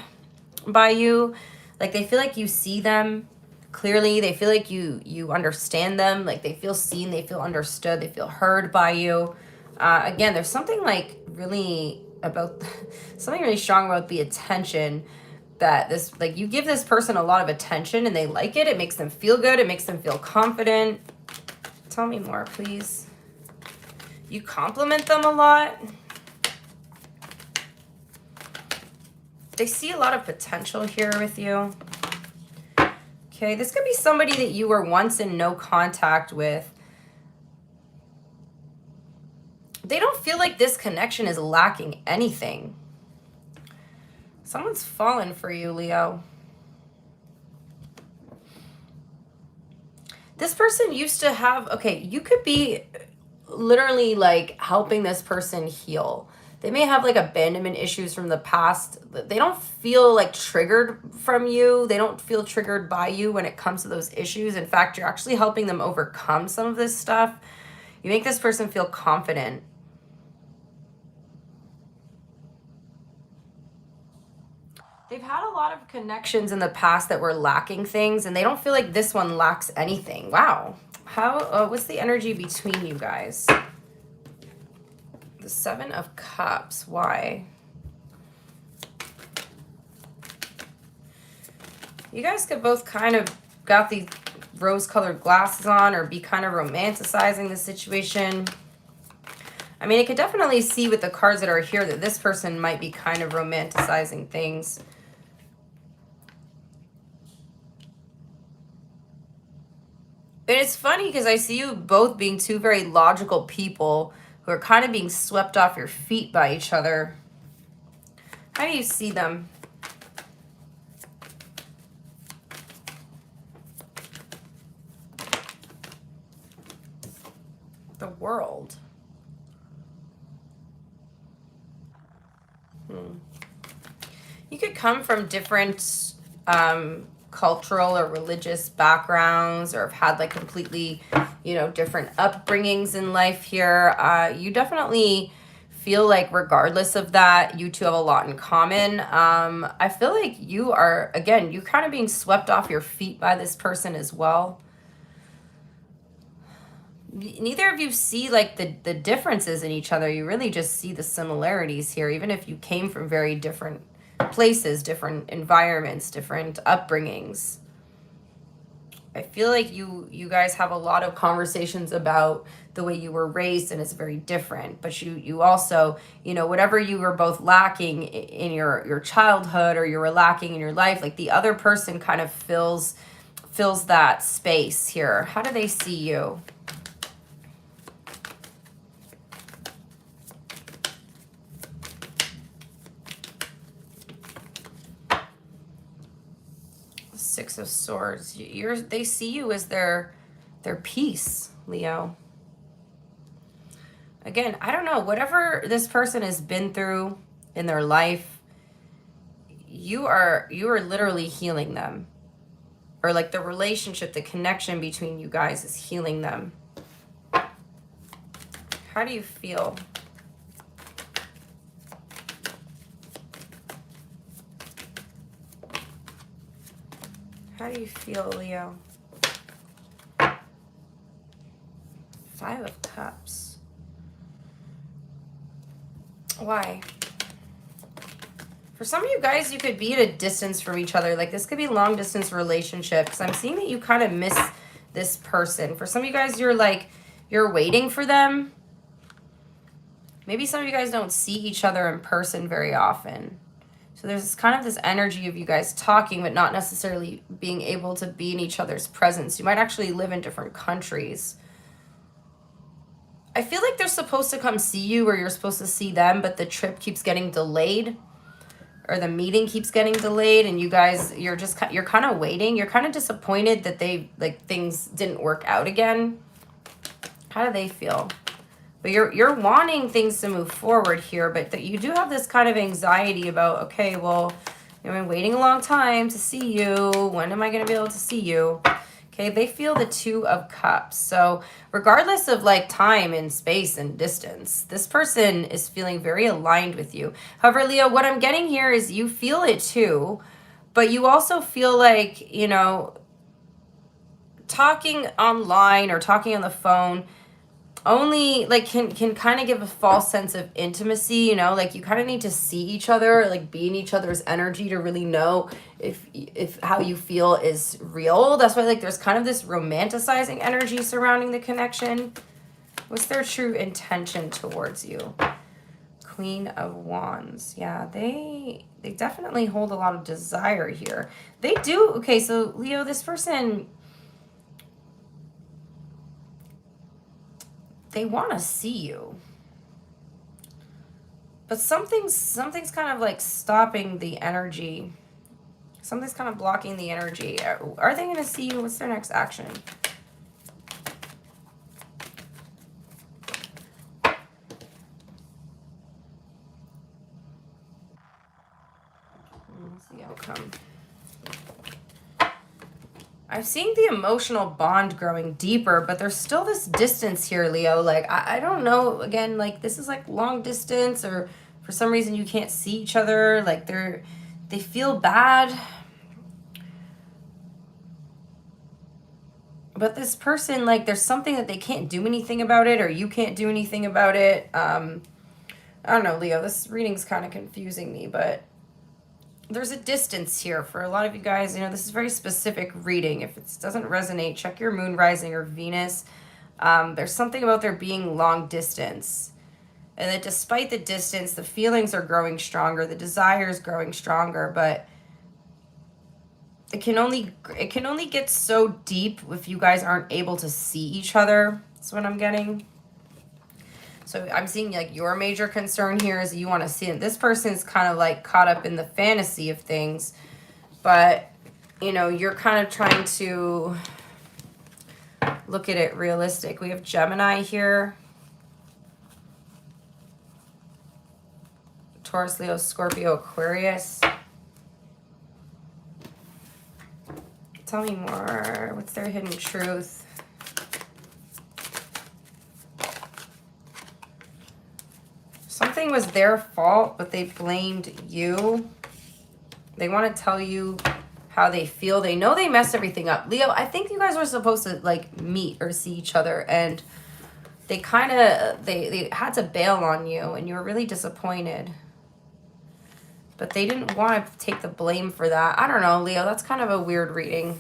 S1: by you. Like they feel like you see them clearly. They feel like you understand them. Like they feel seen, they feel understood, they feel heard by you. Again, there's something like really about something really strong about the attention that this, like you give this person a lot of attention and they like it. It makes them feel good. It makes them feel confident. Tell me more, please. You compliment them a lot. They see a lot of potential here with you. Okay, this could be somebody that you were once in no contact with. they don't feel like this connection is lacking anything. Someone's fallen for you, Leo. This person used to have, okay, you could be literally like helping this person heal. They may have like abandonment issues from the past. They don't feel like triggered from you. They don't feel triggered by you when it comes to those issues. In fact, you're actually helping them overcome some of this stuff. You make this person feel confident. They've had a lot of connections in the past that were lacking things, and they don't feel like this one lacks anything. Wow. What's the energy between you guys? The Seven of Cups. Why? You guys could both kind of got these rose-colored glasses on or be kind of romanticizing the situation. I mean, I could definitely see with the cards that are here that this person might be kind of romanticizing things. And it's funny because I see you both being two very logical people who are kind of being swept off your feet by each other. How do you see them? The World. You could come from different cultural or religious backgrounds, or have had like completely, you know, different upbringings in life here. You definitely feel like regardless of that, you two have a lot in common. I feel like you are, again, you kind of being swept off your feet by this person as well. Neither of you see like the differences in each other. You really just see the similarities here, even if you came from very different places, different environments, different upbringings. I feel like you guys have a lot of conversations about the way you were raised, and it's very different. But you also, you know, whatever you were both lacking in your childhood, or you were lacking in your life, like the other person kind of fills that space here. How do they see you? Six of Swords. They see you as their peace, Leo. Again, I don't know, whatever this person has been through in their life, you are literally healing them. Or like the relationship, the connection between you guys is healing them. How do you feel? How do you feel, Leo? Five of Cups. Why? For some of you guys, you could be at a distance from each other. Like this could be long distance relationships. I'm seeing that you kind of miss this person. For some of you guys, you're waiting for them. Maybe some of you guys don't see each other in person very often. So there's kind of this energy of you guys talking, but not necessarily being able to be in each other's presence. You might actually live in different countries. I feel like they're supposed to come see you, or you're supposed to see them, but the trip keeps getting delayed, or the meeting keeps getting delayed, and you guys, you're kind of waiting. You're kind of disappointed that things didn't work out again. How do they feel? But you're wanting things to move forward here, but that you do have this kind of anxiety about, okay, well, I've been waiting a long time to see you. When am I going to be able to see you? Okay, they feel the Two of Cups. So regardless of like time and space and distance, this person is feeling very aligned with you. However, Leo, what I'm getting here is you feel it too, but you also feel like, you know, talking online or talking on the phone only like can kind of give a false sense of intimacy, you know, like you kind of need to see each other, like be in each other's energy to really know if how you feel is real. That's why like there's kind of this romanticizing energy surrounding the connection. What's their true intention towards you? Queen of Wands. Yeah, they definitely hold a lot of desire here. They do. Okay, so Leo, this person, they want to see you. But something's kind of like stopping the energy. Something's kind of blocking the energy. Are they going to see you? What's their next action? What's the outcome? I'm seeing the emotional bond growing deeper, but there's still this distance here, Leo. Like, I don't know, again, like, this is like long distance, or for some reason you can't see each other. Like, they feel bad. But this person, like, there's something that they can't do anything about it, or you can't do anything about it. I don't know, Leo, this reading's kind of confusing me, but there's a distance here for a lot of you guys. You know, this is very specific reading. If it doesn't resonate, check your moon, rising, or Venus. There's something about there being long distance. And that despite the distance, the feelings are growing stronger, the desire is growing stronger, but it can only get so deep if you guys aren't able to see each other. That's what I'm getting. So I'm seeing like your major concern here is you want to see it. This person's kind of like caught up in the fantasy of things, but you know, you're kind of trying to look at it realistic. We have Gemini here. Taurus, Leo, Scorpio, Aquarius. Tell me more. What's their hidden truth? Something was their fault, but they blamed you. They want to tell you how they feel. They know they messed everything up. Leo, I think you guys were supposed to like meet or see each other, and they kind of, they had to bail on you, and you were really disappointed. But they didn't want to take the blame for that. I don't know, Leo. That's kind of a weird reading.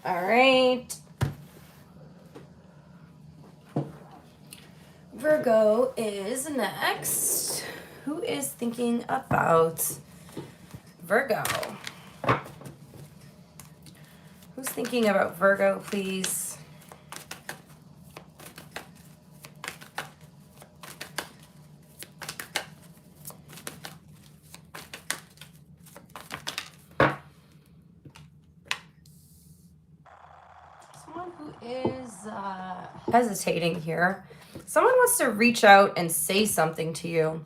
S1: All right. Virgo is next. Who is thinking about Virgo? Who's thinking about Virgo, please? Hesitating here. Someone wants to reach out and say something to you,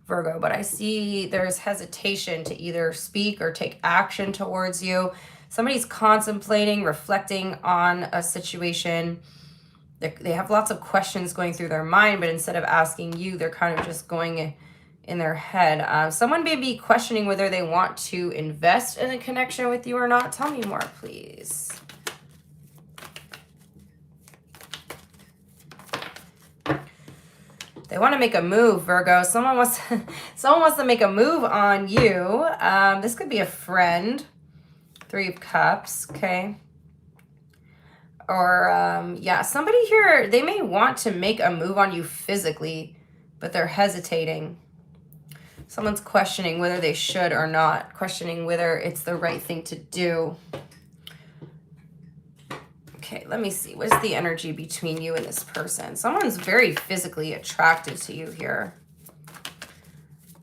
S1: Virgo, but I see there's hesitation to either speak or take action towards you. Somebody's contemplating, reflecting on a situation. They have lots of questions going through their mind, but instead of asking you, they're kind of just going in their head. Someone may be questioning whether they want to invest in a connection with you or not. Tell me more, please. They want to make a move, Virgo. Someone wants to make a move on you. This could be a friend. 3 of Cups, okay? Or, yeah, somebody here, they may want to make a move on you physically, but they're hesitating. Someone's questioning whether they should or not, questioning whether it's the right thing to do. Okay, let me see. What is the energy between you and this person? Someone's very physically attracted to you here,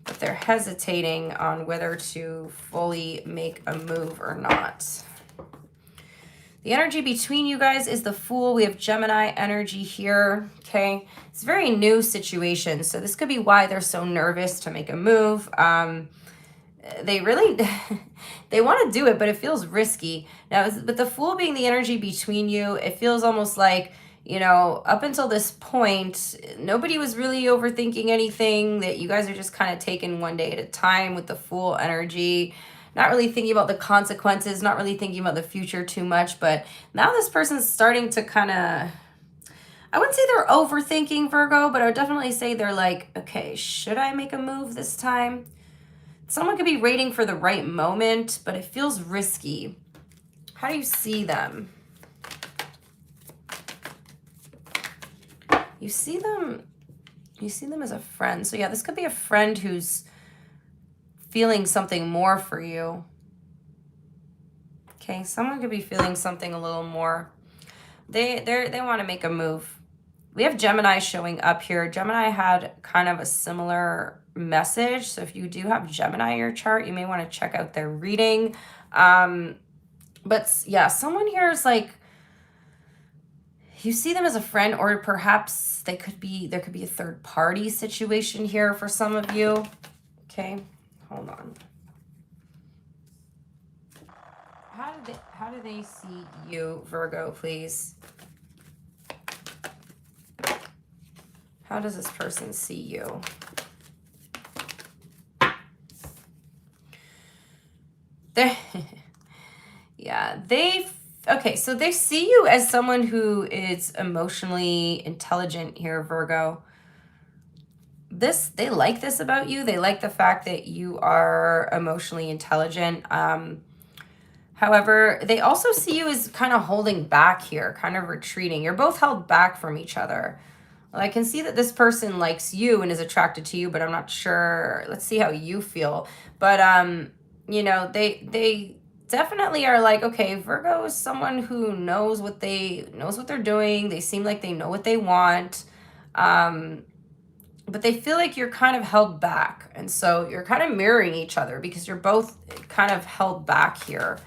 S1: but they're hesitating on whether to fully make a move or not. The energy between you guys is the Fool. We have Gemini energy here, okay? It's a very new situation, so this could be why they're so nervous to make a move. They really, they want to do it, but it feels risky. Now, but the Fool being the energy between you, it feels almost like you know, up until this point, nobody was really overthinking anything, that you guys are just kind of taking one day at a time with the Fool energy, not really thinking about the consequences, not really thinking about the future too much. But now this person's starting to kind of, I wouldn't say they're overthinking, Virgo, but I would definitely say they're like, okay, should I make a move this time? Someone could be waiting for the right moment, but it feels risky. How do you see them? You see them as a friend. So yeah, this could be a friend who's feeling something more for you. Okay, someone could be feeling something a little more. They want to make a move. We have Gemini showing up here. Gemini had kind of a similar message. So if you do have Gemini in your chart, you may want to check out their reading. But yeah, someone here is like, you see them as a friend, or perhaps there could be a third party situation here for some of you. Okay, hold on. How do they see you, Virgo, please? How does this person see you? Okay, so they see you as someone who is emotionally intelligent here, Virgo. They like this about you. They like the fact that you are emotionally intelligent. However, they also see you as kind of holding back here, kind of retreating. You're both held back from each other. Well, I can see that this person likes you and is attracted to you, but I'm not sure. Let's see how you feel. But you know, they definitely are like, okay, Virgo is someone who knows what they're doing. They seem like they know what they want. But they feel like you're kind of held back. And so you're kind of mirroring each other because you're both kind of held back here.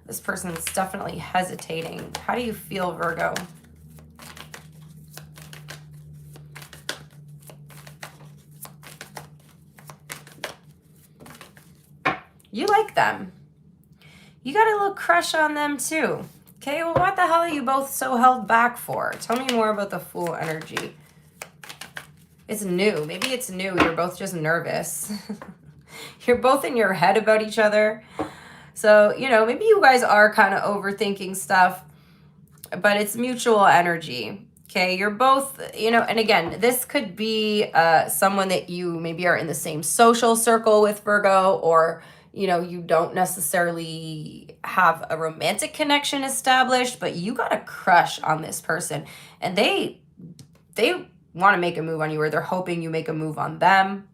S1: This person's definitely hesitating. How do you feel, Virgo? You like them. You got a little crush on them too. Okay, well, what the hell are you both so held back for? Tell me more about the Fool energy. It's new. Maybe it's new. You're both just nervous. You're both in your head about each other. So, you know, maybe you guys are kind of overthinking stuff, but it's mutual energy. Okay, you're both, you know, and again, this could be someone that you maybe are in the same social circle with, Virgo, or, you know, you don't necessarily have a romantic connection established, but you got a crush on this person, and they want to make a move on you, or they're hoping you make a move on them.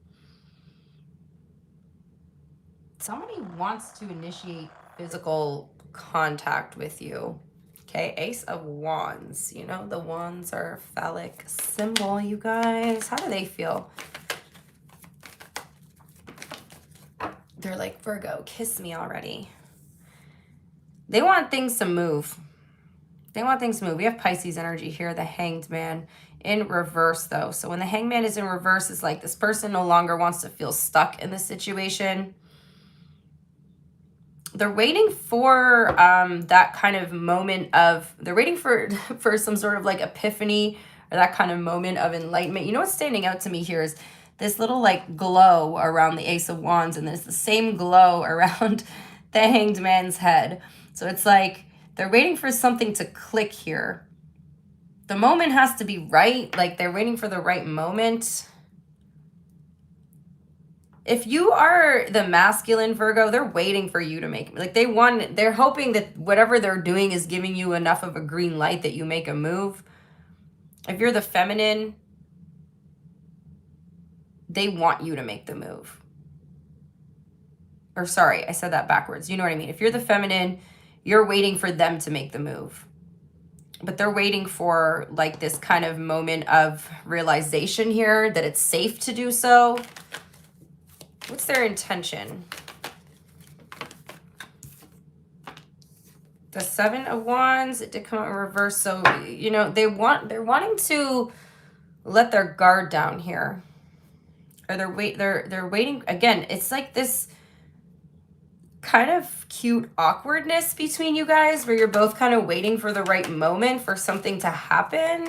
S1: Somebody wants to initiate physical contact with you. Okay, Ace of Wands. You know, the wands are a phallic symbol, you guys. How do they feel? They're like, Virgo, kiss me already. They want things to move. They want things to move. We have Pisces energy here, the Hanged Man in reverse, though. So when the Hanged Man is in reverse, it's like this person no longer wants to feel stuck in this situation. They're waiting for that kind of moment of, they're waiting for some sort of like epiphany, or that kind of moment of enlightenment. You know what's standing out to me here is this little like glow around the Ace of Wands, and there's the same glow around the Hanged Man's head. So it's like they're waiting for something to click here. The moment has to be right. Like they're waiting for the right moment. If you are the masculine, Virgo, they're waiting for you to make, like they're hoping that whatever they're doing is giving you enough of a green light that you make a move. If you're the feminine, they want you to make the move. Or sorry, I said that backwards. You know what I mean? If you're the feminine, you're waiting for them to make the move. But they're waiting for like this kind of moment of realization here that it's safe to do so. What's their intention? The Seven of Wands, it did come out in reverse. So, you know, they're wanting to let their guard down here. Or they're waiting again. It's like this kind of cute awkwardness between you guys where you're both kind of waiting for the right moment for something to happen.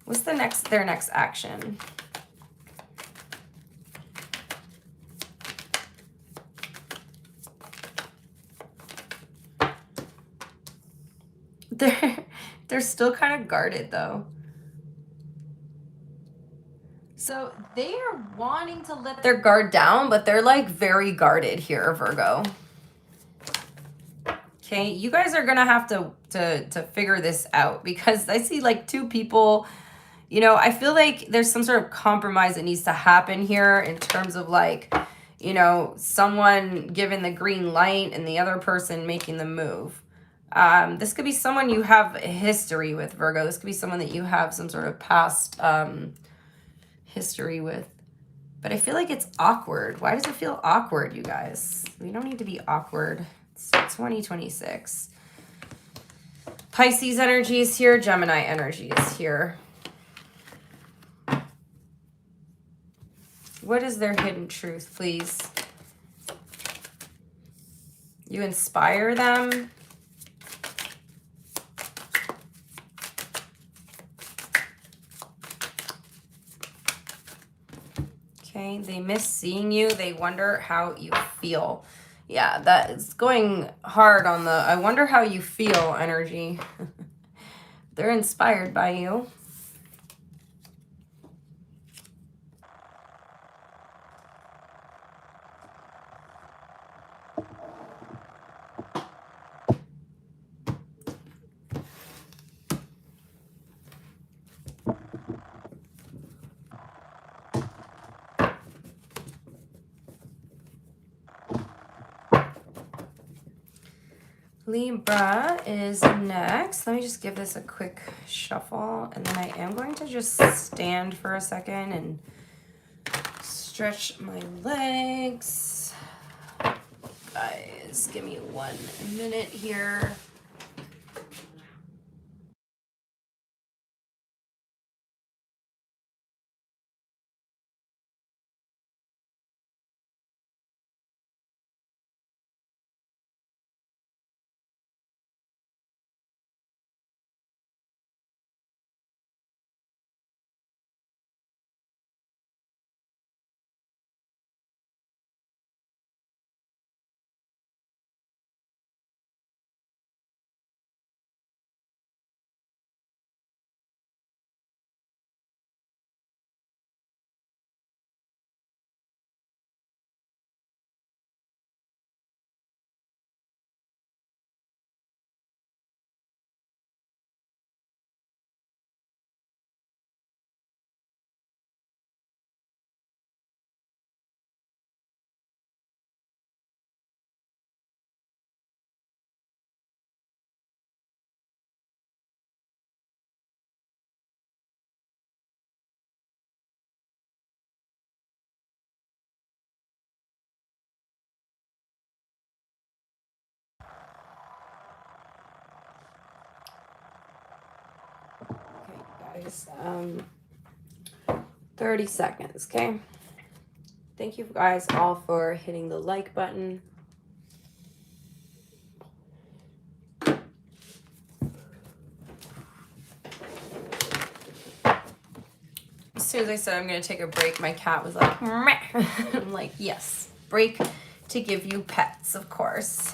S1: What's their next action? They're still kind of guarded though. So they are wanting to let their guard down, but they're like very guarded here, Virgo. Okay, you guys are gonna have to figure this out because I see like two people, you know, I feel like there's some sort of compromise that needs to happen here in terms of like, you know, someone giving the green light and the other person making the move. This could be someone you have a history with, Virgo. This could be someone that you have some sort of past history with. But I feel like it's awkward. Why does it feel awkward, you guys? We don't need to be awkward. It's 2026. Pisces energy is here. Gemini energy is here. What is their hidden truth, please? You inspire them. Okay, they miss seeing you. They wonder how you feel. Yeah, that is going hard on the I wonder how you feel energy. They're inspired by you. Libra is next. Let me just give this a quick shuffle, and then I am going to just stand for a second and stretch my legs. Guys, give me 1 minute here. Guys, 30 seconds, okay? Thank you guys all for hitting the like button. As soon as I said I'm going to take a break, my cat was like, meh. I'm like, yes, break to give you pets, of course.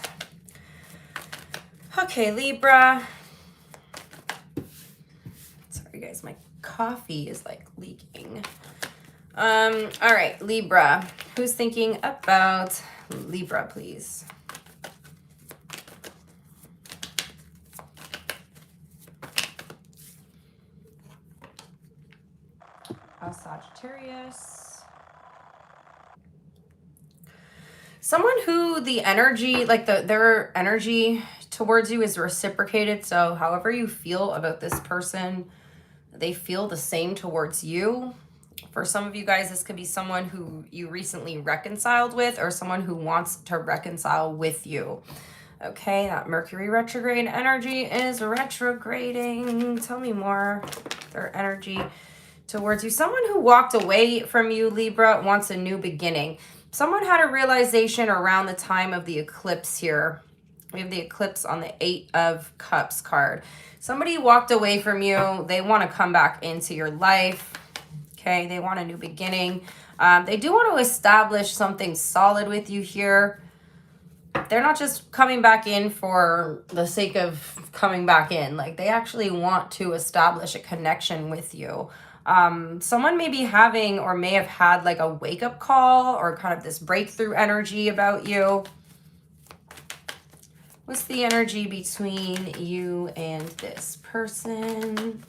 S1: Okay, Libra. Sorry, guys, my coffee is like leaking. All right, Libra. Who's thinking about Libra, please? Sagittarius. Someone who the energy, like their energy towards you is reciprocated. So however you feel about this person, they feel the same towards you. For some of you guys, this could be someone who you recently reconciled with or someone who wants to reconcile with you. Okay, that Mercury retrograde energy is retrograding. Tell me more. Their energy towards you. Someone who walked away from you, Libra, wants a new beginning. someone had a realization around the time of the eclipse here. We have the eclipse on the 8 of Cups card. Somebody walked away from you. They want to come back into your life. Okay, they want a new beginning. They do want to establish something solid with you here. They're not just coming back in for the sake of coming back in. Like, they actually want to establish a connection with you. Someone may be having or may have had like a wake-up call or kind of this breakthrough energy about you. What's the energy between you and this person?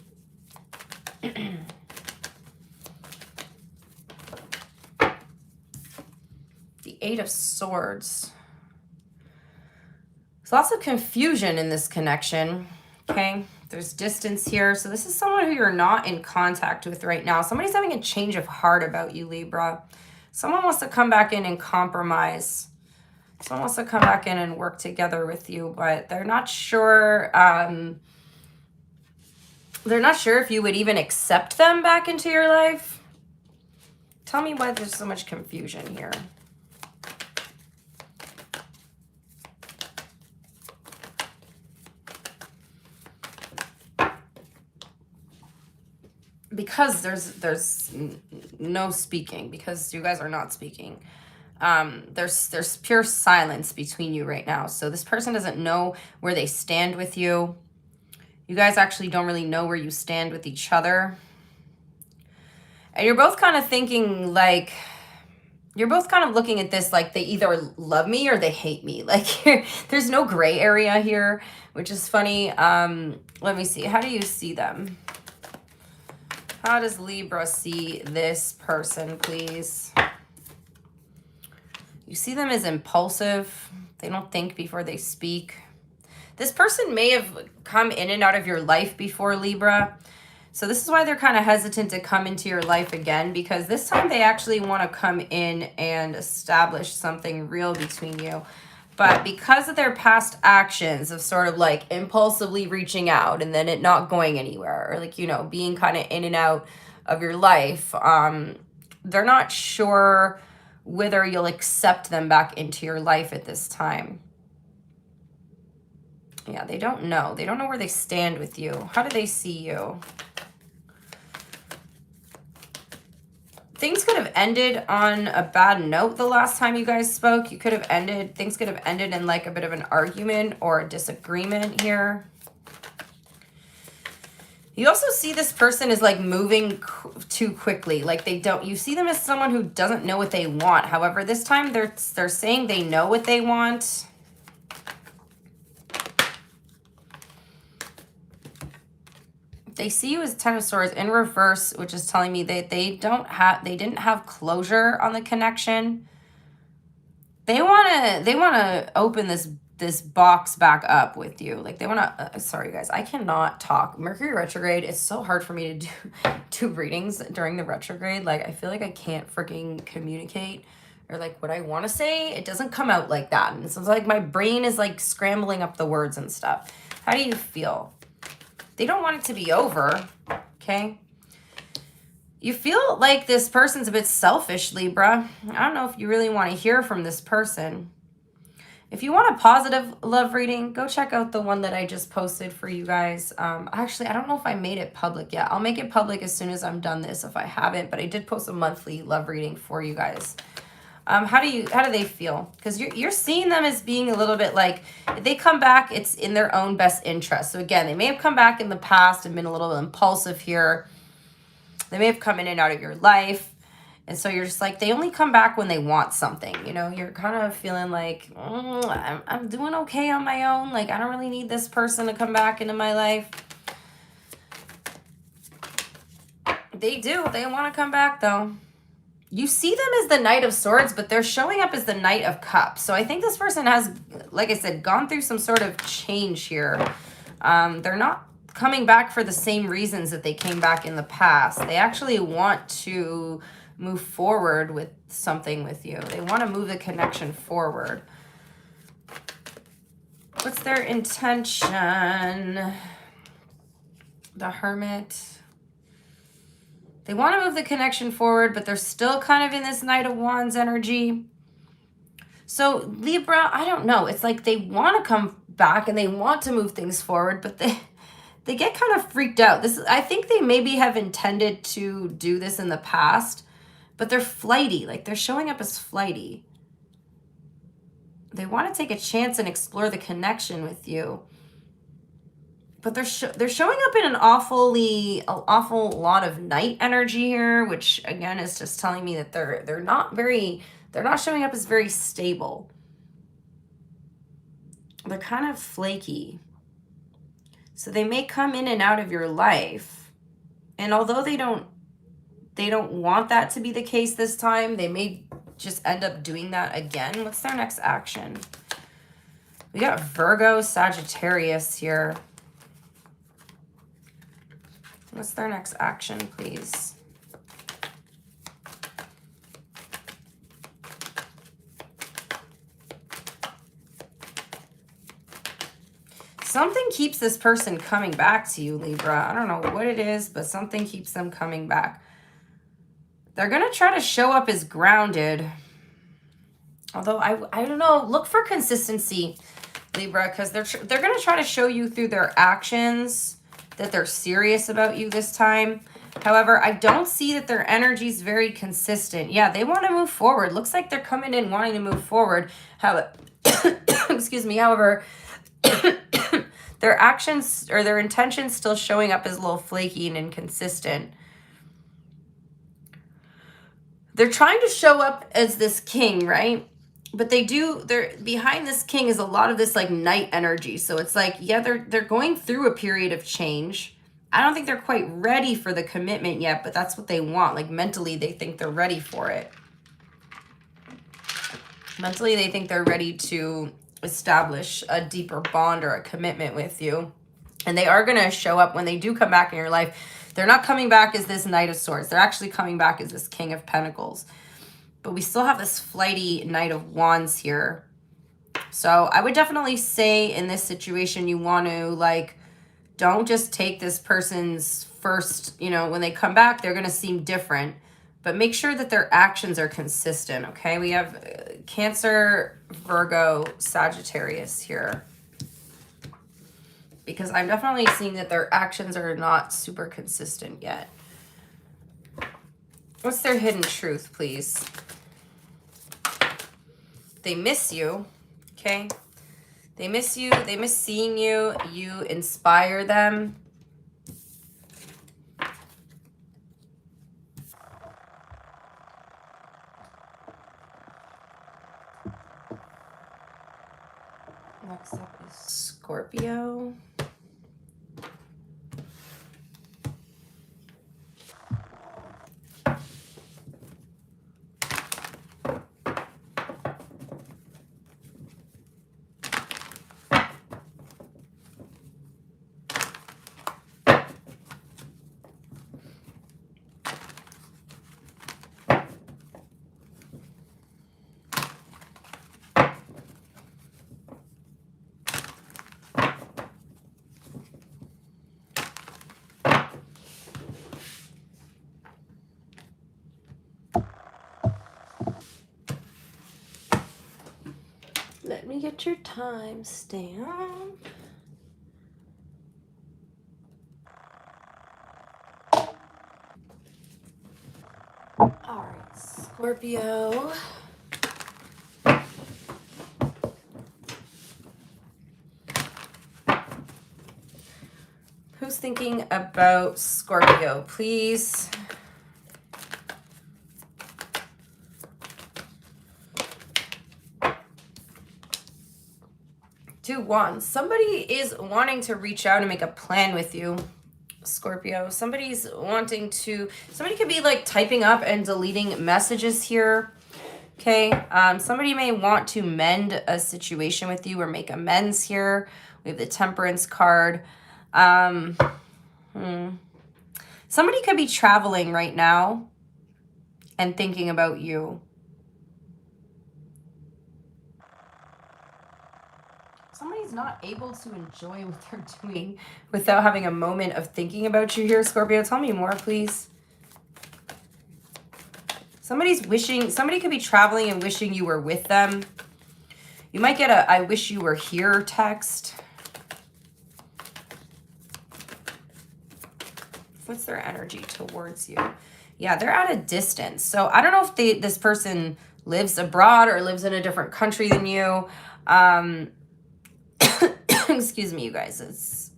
S1: The 8 of Swords. There's lots of confusion in this connection, okay? There's distance here. So this is someone who you're not in contact with right now. Somebody's having a change of heart about you, Libra. Someone wants to come back in and compromise. Someone wants to come back in and work together with you, but they're not sure. They're not sure if you would even accept them back into your life. Tell me why there's so much confusion here. Because there's no speaking, because you guys are not speaking. There's pure silence between you right now. So this person doesn't know where they stand with you. You guys actually don't really know where you stand with each other. And you're both kind of thinking like, you're both kind of looking at this like they either love me or they hate me. Like, there's no gray area here, which is funny. Let me see. How do you see them? How does Libra see this person, please? You see them as impulsive. They don't think before they speak. This person may have come in and out of your life before, Libra. So this is why they're kind of hesitant to come into your life again, because this time they actually want to come in and establish something real between you. But because of their past actions of sort of like impulsively reaching out and then it not going anywhere, or like, you know, being kind of in and out of your life, they're not sure whether you'll accept them back into your life at this time. Yeah, they don't know. They don't know where they stand with you. How do they see you? Things could have ended on a bad note the last time you guys spoke. You could have ended, things could have ended in like a bit of an argument or a disagreement here. You also see this person is like moving too quickly. Like they don't, you see them as someone who doesn't know what they want. However, this time they're saying they know what they want. They see you as 10 of Swords in reverse, which is telling me that they didn't have closure on the connection. They want to open this box back up with you. Like they want to, sorry guys, I cannot talk. Mercury retrograde, it's so hard for me to do readings during the retrograde. Like I feel like I can't freaking communicate or like what I want to say. It doesn't come out like that. And so it's like my brain is like scrambling up the words and stuff. How do you feel? They don't want it to be over, okay? You feel like this person's a bit selfish, Libra. I don't know if you really want to hear from this person. If you want a positive love reading, go check out the one that I just posted for you guys. Actually, I don't know if I made it public yet. I'll make it public as soon as I'm done this if I haven't, but I did post a monthly love reading for you guys. How do they feel? Because you're seeing them as being a little bit like, if they come back, it's in their own best interest. So again, they may have come back in the past and been a little impulsive here. They may have come in and out of your life. And so you're just like, they only come back when they want something. You know, you're kind of feeling like, I'm doing okay on my own. Like, I don't really need this person to come back into my life. They do. They want to come back, though. You see them as the Knight of Swords, but they're showing up as the Knight of Cups. So I think this person has, like I said, gone through some sort of change here. They're not coming back for the same reasons that they came back in the past. They actually want to move forward with something with you. They want to move the connection forward. What's their intention? The Hermit. They want to move the connection forward, but they're still kind of in this Knight of Wands energy. So Libra, I don't know. It's like they want to come back and they want to move things forward, but they get kind of freaked out. I think they maybe have intended to do this in the past, but they're flighty. Like they're showing up as flighty. They want to take a chance and explore the connection with you. But they're showing up in an awful lot of night energy here, which again is just telling me that they're not showing up as very stable. They're kind of flaky. So they may come in and out of your life. And although they don't want that to be the case this time, they may just end up doing that again. What's their next action? We got Virgo, Sagittarius here. What's their next action, please? Something keeps this person coming back to you, Libra. I don't know what it is, but something keeps them coming back. They're going to try to show up as grounded. Although, I don't know. Look for consistency, Libra, because they're going to try to show you through their actions that they're serious about you this time. However, I don't see that their energy is very consistent. Yeah, they want to move forward. Looks like they're coming in wanting to move forward. Excuse me. However, their actions or their intentions still showing up as a little flaky and inconsistent. They're trying to show up as this king, right? But they're behind this king is a lot of this like night energy. So it's like, yeah, they're going through a period of change. I don't think they're quite ready for the commitment yet, but that's what they want. Like mentally, they think they're ready for it. Mentally, they think they're ready to establish a deeper bond or a commitment with you. And they are going to show up when they do come back in your life. They're not coming back as this Knight of Swords. They're actually coming back as this King of Pentacles. But we still have this flighty Knight of Wands here. So I would definitely say in this situation, you want to like, don't just take this person's first, when they come back, they're going to seem different. But make sure that their actions are consistent, okay? We have Cancer, Virgo, Sagittarius here. Because I'm definitely seeing that their actions are not super consistent yet. What's their hidden truth, please? They miss you, okay? They miss you. They miss seeing you. You inspire them. Next up is Scorpio. Let me get your time stamp. All right, Scorpio. Who's thinking about Scorpio, please? Two Wands. Somebody is wanting to reach out and make a plan with you, Scorpio. Somebody could be like typing up and deleting messages here. Okay. Somebody may want to mend a situation with you or make amends here. We have the Temperance card. Somebody could be traveling right now and thinking about you. Somebody's not able to enjoy what they're doing without having a moment of thinking about you here, Scorpio. Tell me more, please. Somebody could be traveling and wishing you were with them. You might get a I wish you were here text. What's their energy towards you? Yeah, they're at a distance. So I don't know if this person lives abroad or lives in a different country than you. Excuse me, you guys. It's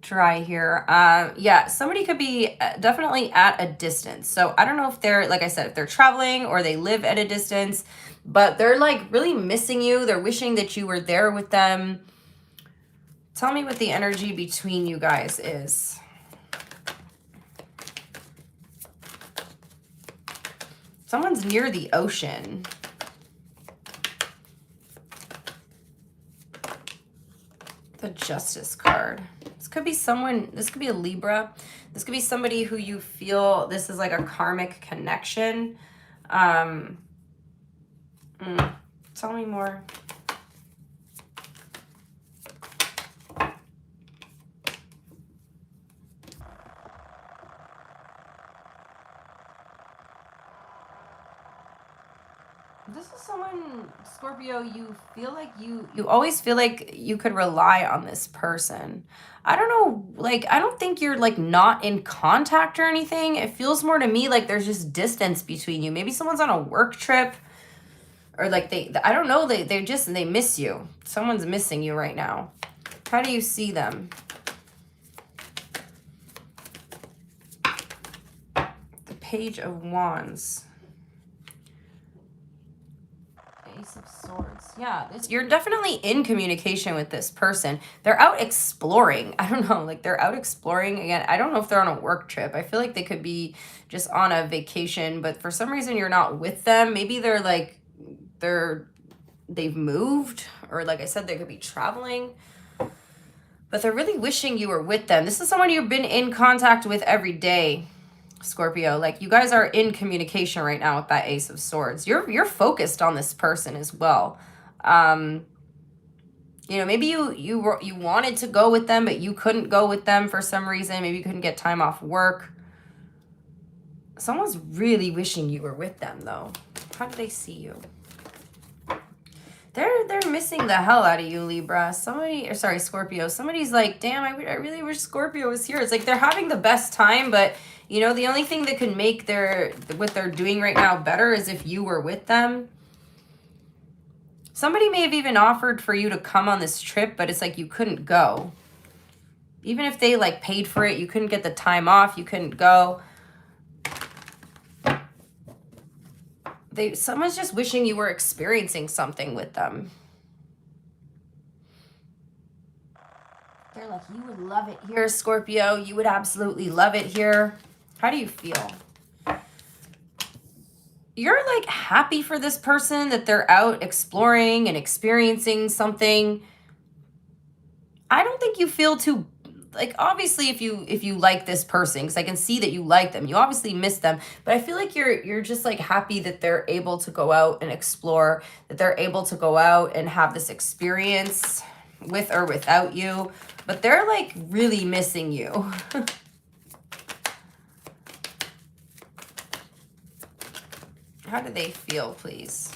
S1: dry here. Yeah, somebody could be definitely at a distance. So I don't know if they're, like I said, if they're traveling or they live at a distance, but they're like really missing you. They're wishing that you were there with them. Tell me what the energy between you guys is. Someone's near the ocean. The Justice card. This could be someone, this could be a Libra. This could be somebody who you feel this is like a karmic connection. Tell me more. This is someone, Scorpio, you feel like you always feel like you could rely on this person. I don't know, like, I don't think you're like not in contact or anything. It feels more to me like there's just distance between you. Maybe someone's on a work trip or like I don't know, they miss you. Someone's missing you right now. How do you see them? The Page of Wands. Ace of Swords. Yeah, you're definitely in communication with this person. They're out exploring. I don't know, like they're out exploring. Again, I don't know if they're on a work trip. I feel like they could be just on a vacation, but for some reason you're not with them. Maybe they're like, they've moved, or like I said, they could be traveling, but they're really wishing you were with them. This is someone you've been in contact with every day, Scorpio. Like you guys are in communication right now with that Ace of Swords. You're focused on this person as well. You know, maybe you wanted to go with them, but you couldn't go with them for some reason. Maybe you couldn't get time off work. Someone's really wishing you were with them though. How do they see you? They're missing the hell out of you, Libra. Scorpio. Somebody's like, damn, I really wish Scorpio was here. It's like they're having the best time, but you know, the only thing that could make what they're doing right now better is if you were with them. Somebody may have even offered for you to come on this trip, but it's like you couldn't go. Even if they like paid for it, you couldn't get the time off, you couldn't go. Someone's just wishing you were experiencing something with them. They're like, you would love it here, Scorpio. You would absolutely love it here. How do you feel? You're like happy for this person that they're out exploring and experiencing something. I don't think you feel too, like, obviously if you like this person, because I can see that you like them, you obviously miss them, but I feel like you're just like happy that they're able to go out and explore, that they're able to go out and have this experience with or without you, but they're like really missing you. How do they feel, please?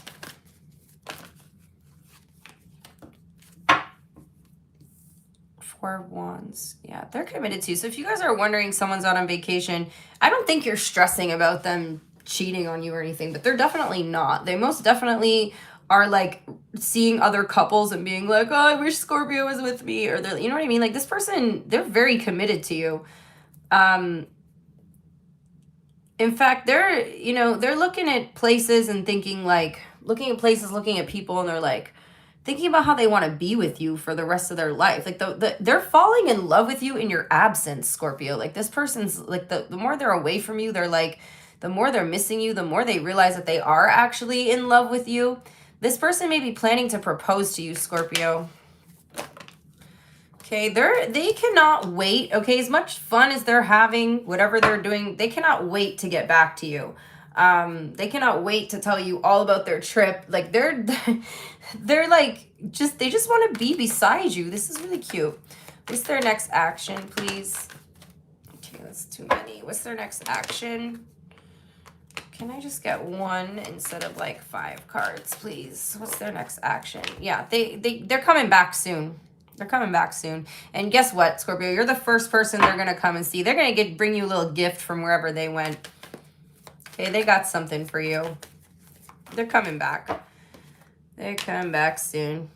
S1: Four of Wands. Yeah, they're committed to you. So if you guys are wondering someone's out on vacation, I don't think you're stressing about them cheating on you or anything, but they're definitely not. They most definitely are like seeing other couples and being like, oh, I wish Scorpio was with me, or they're, you know what I mean? Like this person, they're very committed to you. In fact, they're looking at places and thinking like, looking at people, and they're like, thinking about how they want to be with you for the rest of their life. Like they're falling in love with you in your absence, Scorpio. Like this person's like, the more they're away from you, they're like, the more they're missing you, the more they realize that they are actually in love with you. This person may be planning to propose to you, Scorpio. Okay, they cannot wait. Okay, as much fun as they're having, whatever they're doing, they cannot wait to get back to you. They cannot wait to tell you all about their trip. Like they're like, they just want to be beside you. This is really cute. What's their next action, please? Okay, that's too many. What's their next action? Can I just get one instead of like 5 cards, please? What's their next action? Yeah, they're coming back soon. They're coming back soon. And guess what, Scorpio? You're the first person they're going to come and see. They're going to bring you a little gift from wherever they went. Okay, they got something for you. They're coming back. They're coming back soon.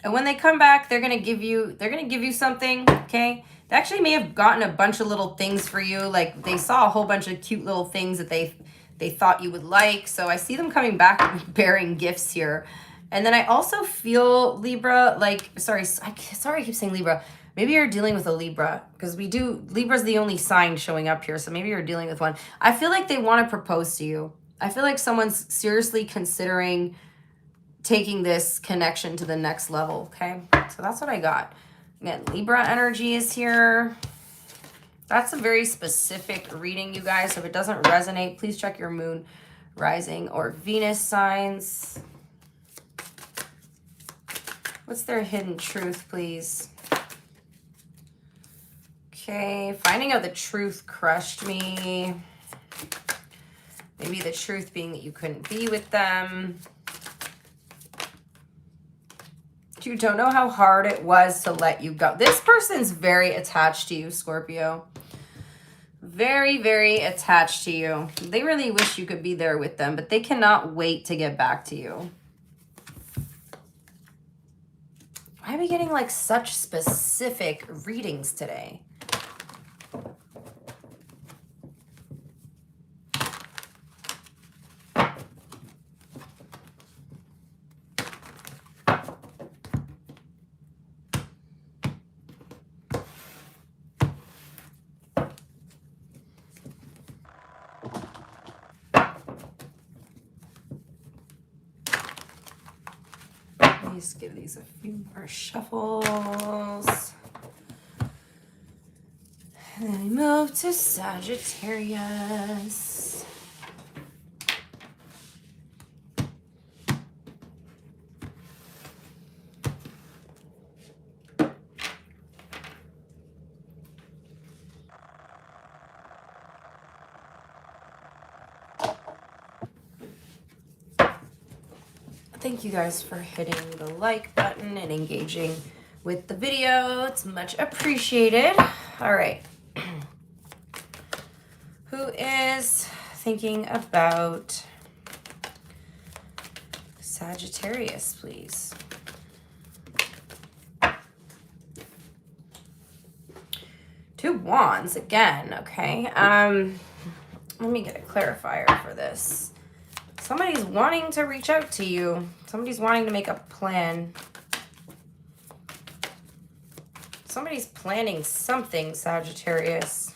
S1: And when they come back, they're going to give you something, okay? They actually may have gotten a bunch of little things for you. Like they saw a whole bunch of cute little things that they thought you would like. So I see them coming back bearing gifts here. And then I also feel Libra, like, sorry, I keep saying Libra. Maybe you're dealing with a Libra because Libra's the only sign showing up here. So maybe you're dealing with one. I feel like they want to propose to you. I feel like someone's seriously considering taking this connection to the next level, okay? So that's what I got. Again, Libra energy is here. That's a very specific reading, you guys. So if it doesn't resonate, please check your moon, rising, or Venus signs. What's their hidden truth, please? Okay, finding out the truth crushed me. Maybe the truth being that you couldn't be with them. You don't know how hard it was to let you go. This person's very attached to you, Scorpio. Very, very attached to you. They really wish you could be there with them, but they cannot wait to get back to you. Why are we getting like such specific readings today? Let's give these a few more shuffles. And then we move to Sagittarius. Thank you guys for hitting the like button and engaging with the video. It's much appreciated. All right. Who is thinking about Sagittarius, please? Two Wands again, okay. Let me get a clarifier for this. Somebody's wanting to reach out to you. Somebody's wanting to make a plan. Somebody's planning something, Sagittarius.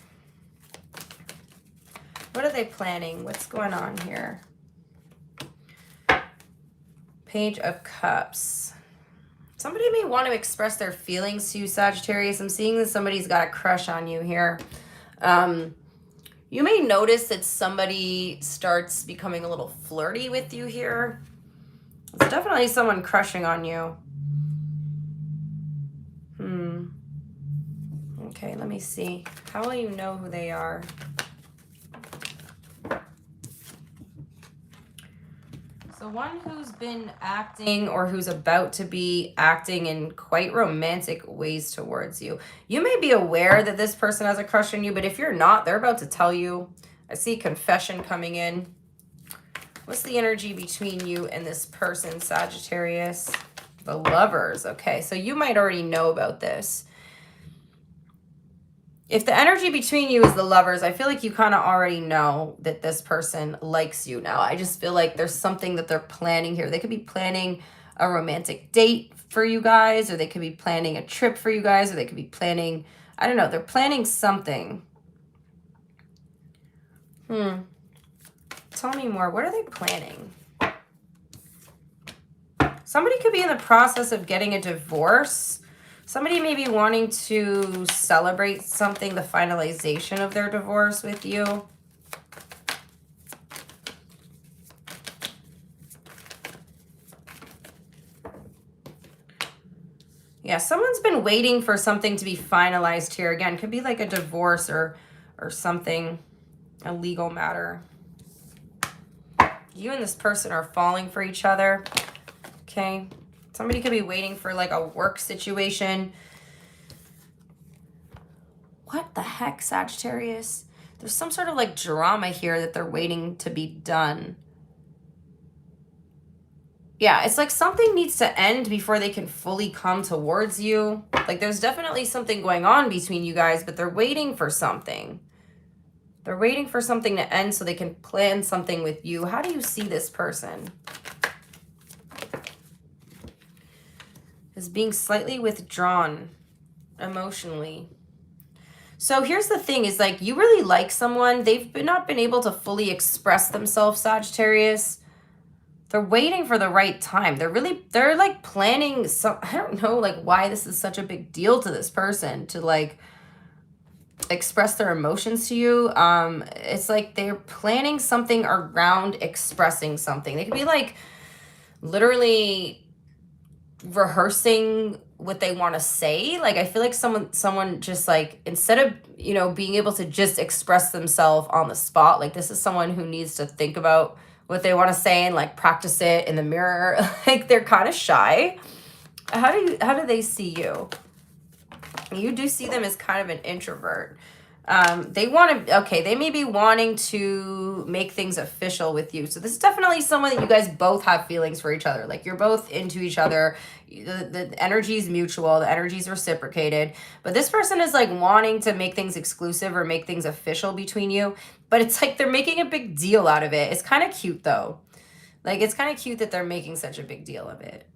S1: What are they planning? What's going on here? Page of Cups. Somebody may want to express their feelings to you, Sagittarius. I'm seeing that somebody's got a crush on you here. You may notice that somebody starts becoming a little flirty with you here. It's definitely someone crushing on you. Okay, let me see. How will you know who they are? So one who's been acting or who's about to be acting in quite romantic ways towards you. You may be aware that this person has a crush on you, but if you're not, they're about to tell you. I see confession coming in. What's the energy between you and this person, Sagittarius? The Lovers. Okay, so you might already know about this. If the energy between you is the Lovers, I feel like you kind of already know that this person likes you now. I just feel like there's something that they're planning here. They could be planning a romantic date for you guys, or they could be planning a trip for you guys, or they could be planning, I don't know, they're planning something. Tell me more. What are they planning? Somebody could be in the process of getting a divorce. Somebody may be wanting to celebrate something, the finalization of their divorce with you. Yeah, someone's been waiting for something to be finalized here. Again, could be like a divorce or something, a legal matter. You and this person are falling for each other. Okay. Somebody could be waiting for like a work situation. What the heck, Sagittarius? There's some sort of like drama here that they're waiting to be done. Yeah, it's like something needs to end before they can fully come towards you. Like there's definitely something going on between you guys, but they're waiting for something. They're waiting for something to end so they can plan something with you. How do you see this person? As being slightly withdrawn emotionally. So here's the thing is like you really like someone. They've not been able to fully express themselves, Sagittarius. They're waiting for the right time. They're like planning some, I don't know like why this is such a big deal to this person to like express their emotions to you. It's like they're planning something around expressing something. They could be like literally rehearsing what they want to say. Like I feel like someone just like instead of, you know, being able to just express themselves on the spot, like this is someone who needs to think about what they want to say and like practice it in the mirror. Like they're kind of shy. How do they see you? You do see them as kind of an introvert. They may be wanting to make things official with you. So this is definitely someone that you guys both have feelings for each other. Like you're both into each other. The energy is mutual. The energy is reciprocated. But this person is like wanting to make things exclusive or make things official between you. But it's like they're making a big deal out of it. It's kind of cute though. Like it's kind of cute that they're making such a big deal of it.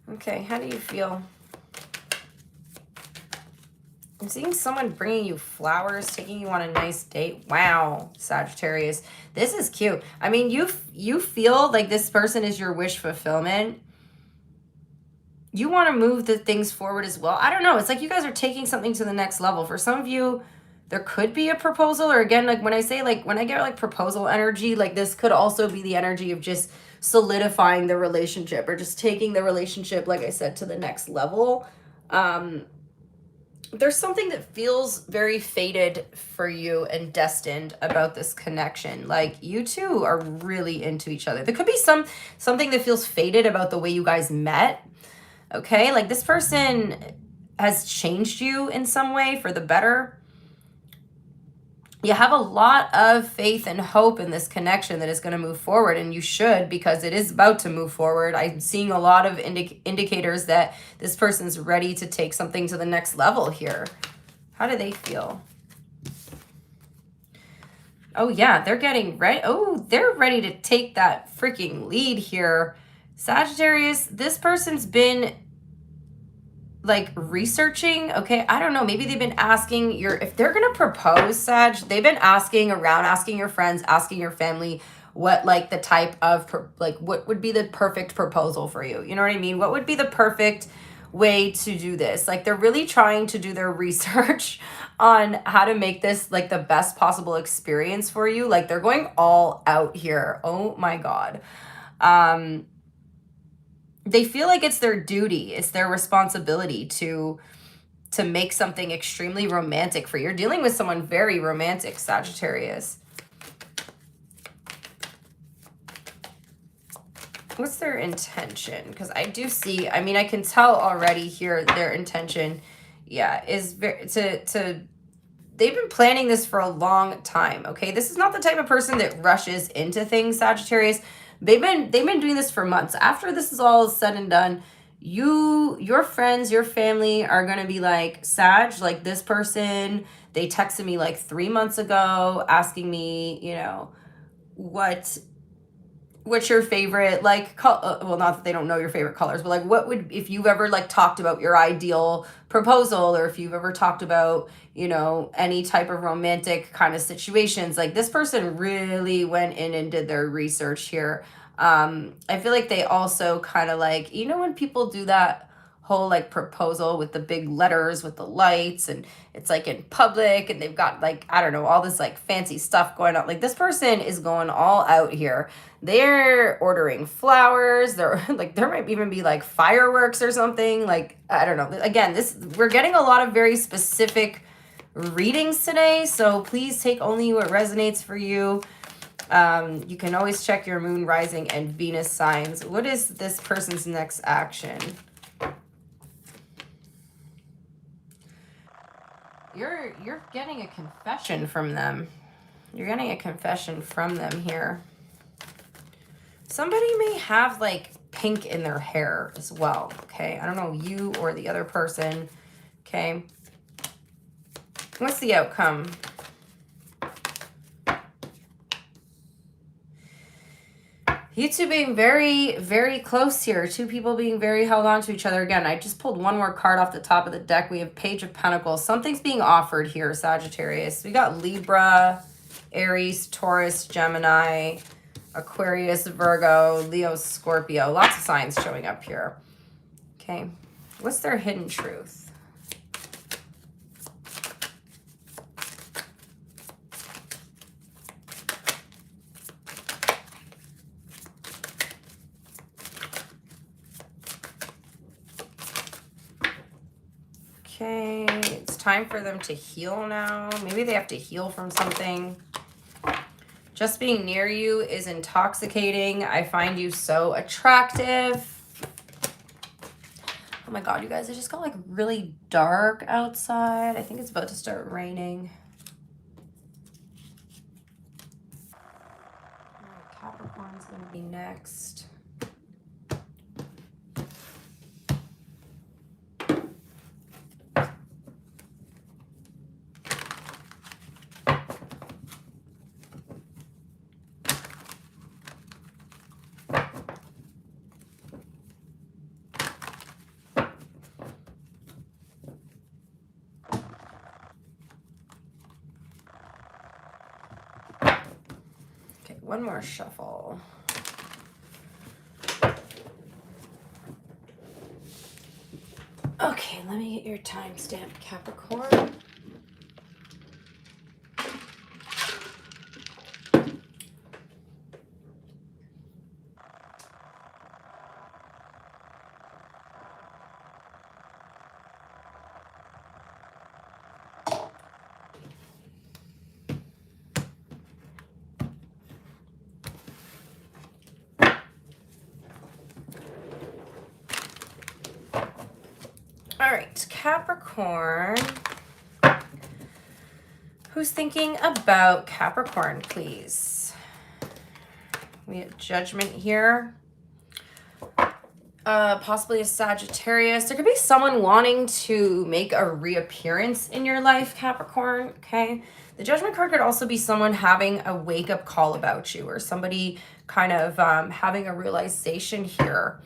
S1: Okay, how do you feel? I'm seeing someone bringing you flowers, taking you on a nice date. Wow, Sagittarius. This is cute. I mean, you feel like this person is your wish fulfillment. You want to move the things forward as well. I don't know. It's like you guys are taking something to the next level. For some of you, there could be a proposal. Or again, like when I say like, when I get like proposal energy, like this could also be the energy of just solidifying the relationship or just taking the relationship, like I said, to the next level. There's something that feels very fated for you and destined about this connection. Like you two are really into each other. There could be something that feels fated about the way you guys met. Okay, like this person has changed you in some way for the better. You have a lot of faith and hope in this connection that is going to move forward, and you should, because it is about to move forward. I'm seeing a lot of indicators that this person's ready to take something to the next level here. How do they feel? Oh yeah, they're getting ready. Oh, they're ready to take that freaking lead here. Sagittarius, this person's been like researching. Okay, I don't know, maybe they've been asking if they're gonna propose, Sag, they've been asking around, asking your friends, asking your family what like the type of like what would be the perfect proposal for you. You know what I mean? What would be the perfect way to do this? Like they're really trying to do their research on how to make this like the best possible experience for you. Like they're going all out here. Oh my God. They feel like it's their duty, it's their responsibility to make something extremely romantic for you. You're dealing with someone very romantic, Sagittarius. What's their intention? Because I do see, I mean, I can tell already here their intention, yeah, is they've been planning this for a long time, okay? This is not the type of person that rushes into things, Sagittarius. They've been doing this for months. After this is all said and done, your friends, your family are going to be like, Sag, like this person, they texted me like 3 months ago asking me, you know, what's your favorite, like, well, not that they don't know your favorite colors, but like, what would, if you've ever like talked about your ideal proposal, or if you've ever talked about, you know, any type of romantic kind of situations, like this person really went in and did their research here. I feel like they also kind of like, you know, when people do that whole like proposal with the big letters with the lights and it's like in public and they've got like, I don't know, all this like fancy stuff going on. Like this person is going all out here. They're ordering flowers. They're like, there might even be like fireworks or something. Like, I don't know. Again, we're getting a lot of very specific readings today, so please take only what resonates for you. You can always check your moon, rising, and Venus signs. What is this person's next action? You're getting a confession from them. You're getting a confession from them here. Somebody may have like pink in their hair as well, okay? I don't know, you or the other person, okay? What's the outcome? You two being very, very close here. Two people being very held on to each other. Again, I just pulled one more card off the top of the deck. We have Page of Pentacles. Something's being offered here, Sagittarius. We got Libra, Aries, Taurus, Gemini, Aquarius, Virgo, Leo, Scorpio. Lots of signs showing up here. Okay. What's their hidden truth? Okay, it's time for them to heal now. Maybe they have to heal from something. Just being near you is intoxicating. I find you so attractive. Oh my God, you guys, it just got like really dark outside. I think it's about to start raining. Capricorn's gonna be next. One more shuffle. Okay, let me get your timestamp, Capricorn. All right, Capricorn. Who's thinking about Capricorn, please? We have Judgment here. Possibly a Sagittarius. There could be someone wanting to make a reappearance in your life, Capricorn, okay? The Judgment card could also be someone having a wake-up call about you, or somebody kind of having a realization here.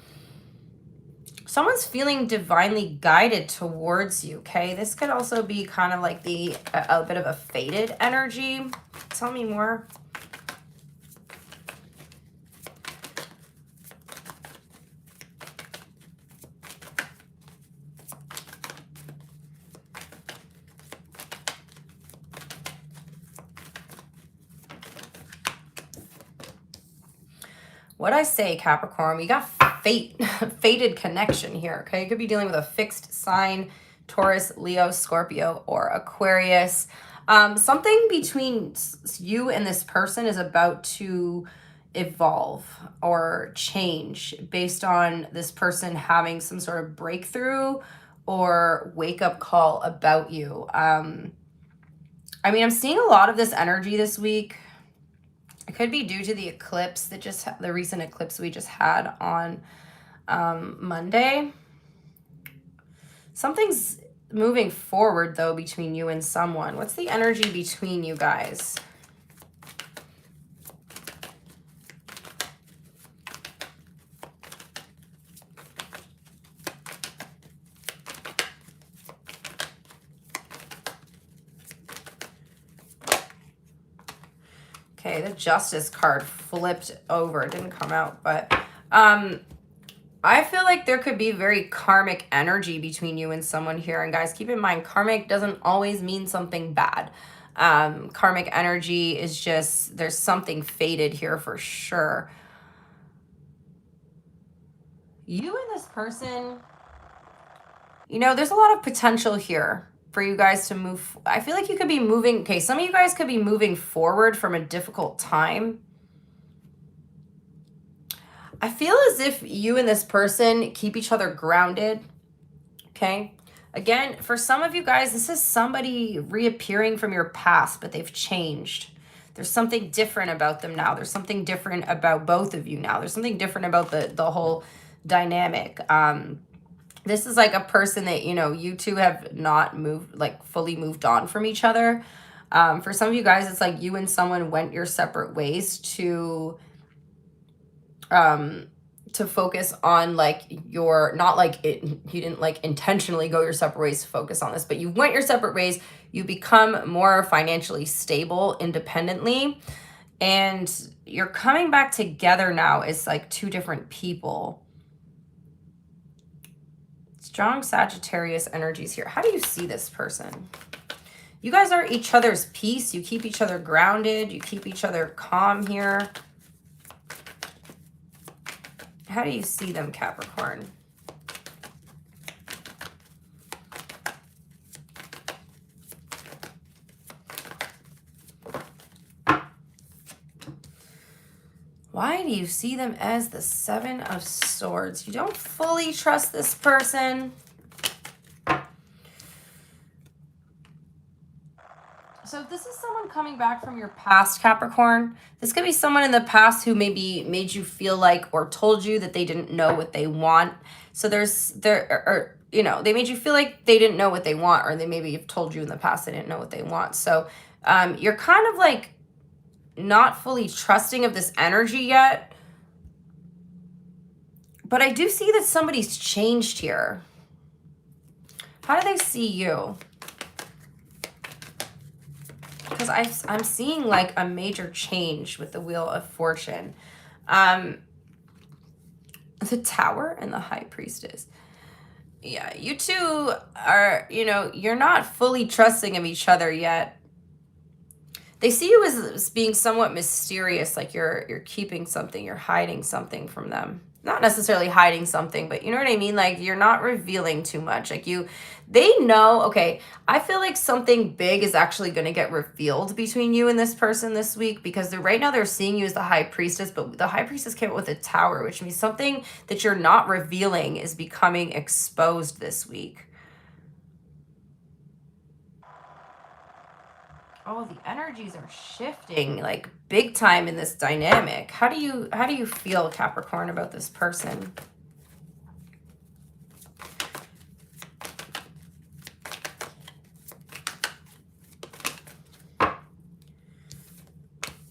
S1: Someone's feeling divinely guided towards you, okay? This could also be kind of like a bit of a fated energy. Tell me more. What I say, Capricorn, we got fated connection here, okay? You could be dealing with a fixed sign, Taurus, Leo, Scorpio, or Aquarius. Something between you and this person is about to evolve or change based on this person having some sort of breakthrough or wake-up call about you. I mean, I'm seeing a lot of this energy this week. It could be due to the eclipse the recent eclipse we just had on Monday. Something's moving forward though between you and someone. What's the energy between you guys? Okay, the Justice card flipped over. It didn't come out, but I feel like there could be very karmic energy between you and someone here. And guys, keep in mind, karmic doesn't always mean something bad. Karmic energy is just, there's something fated here for sure. You and this person, you know, there's a lot of potential here. for you guys to move. I feel like you could be moving. Okay, some of you guys could be moving forward from a difficult time. I feel as if you and this person keep each other grounded. Okay. Again, for some of you guys, this is somebody reappearing from your past, but they've changed. There's something different about them now. There's something different about both of you now. There's something different about the whole dynamic. This is like a person that, you know, you two have not moved, like fully moved on from each other. For some of you guys, it's like you and someone went your separate ways to focus on like your, not like it, you didn't like intentionally go your separate ways to focus on this, but you went your separate ways. You become more financially stable independently, and you're coming back together now as like two different people. Strong Sagittarius energies here. How do you see this person? You guys are each other's peace. You keep each other grounded. You keep each other calm here. How do you see them, Capricorn? Why do you see them as the Seven of Swords? You don't fully trust this person. So if this is someone coming back from your past, Capricorn, this could be someone in the past who maybe made you feel like, or told you that they didn't know what they want. So you know, they made you feel like they didn't know what they want, or they maybe have told you in the past they didn't know what they want. So you're kind of like not fully trusting of this energy yet. But I do see that somebody's changed here. How do they see you? Because I'm seeing like a major change with the Wheel of Fortune. The Tower and the High Priestess. Yeah, you two are, you know, you're not fully trusting of each other yet. They see you as being somewhat mysterious, like you're keeping something, you're hiding something from them. Not necessarily hiding something, but you know what I mean? Like you're not revealing too much. Like they know, okay, I feel like something big is actually going to get revealed between you and this person this week, because right now they're seeing you as the High Priestess, but the High Priestess came up with a Tower, which means something that you're not revealing is becoming exposed this week. Oh, the energies are shifting like big time in this dynamic. How do you feel, Capricorn, about this person?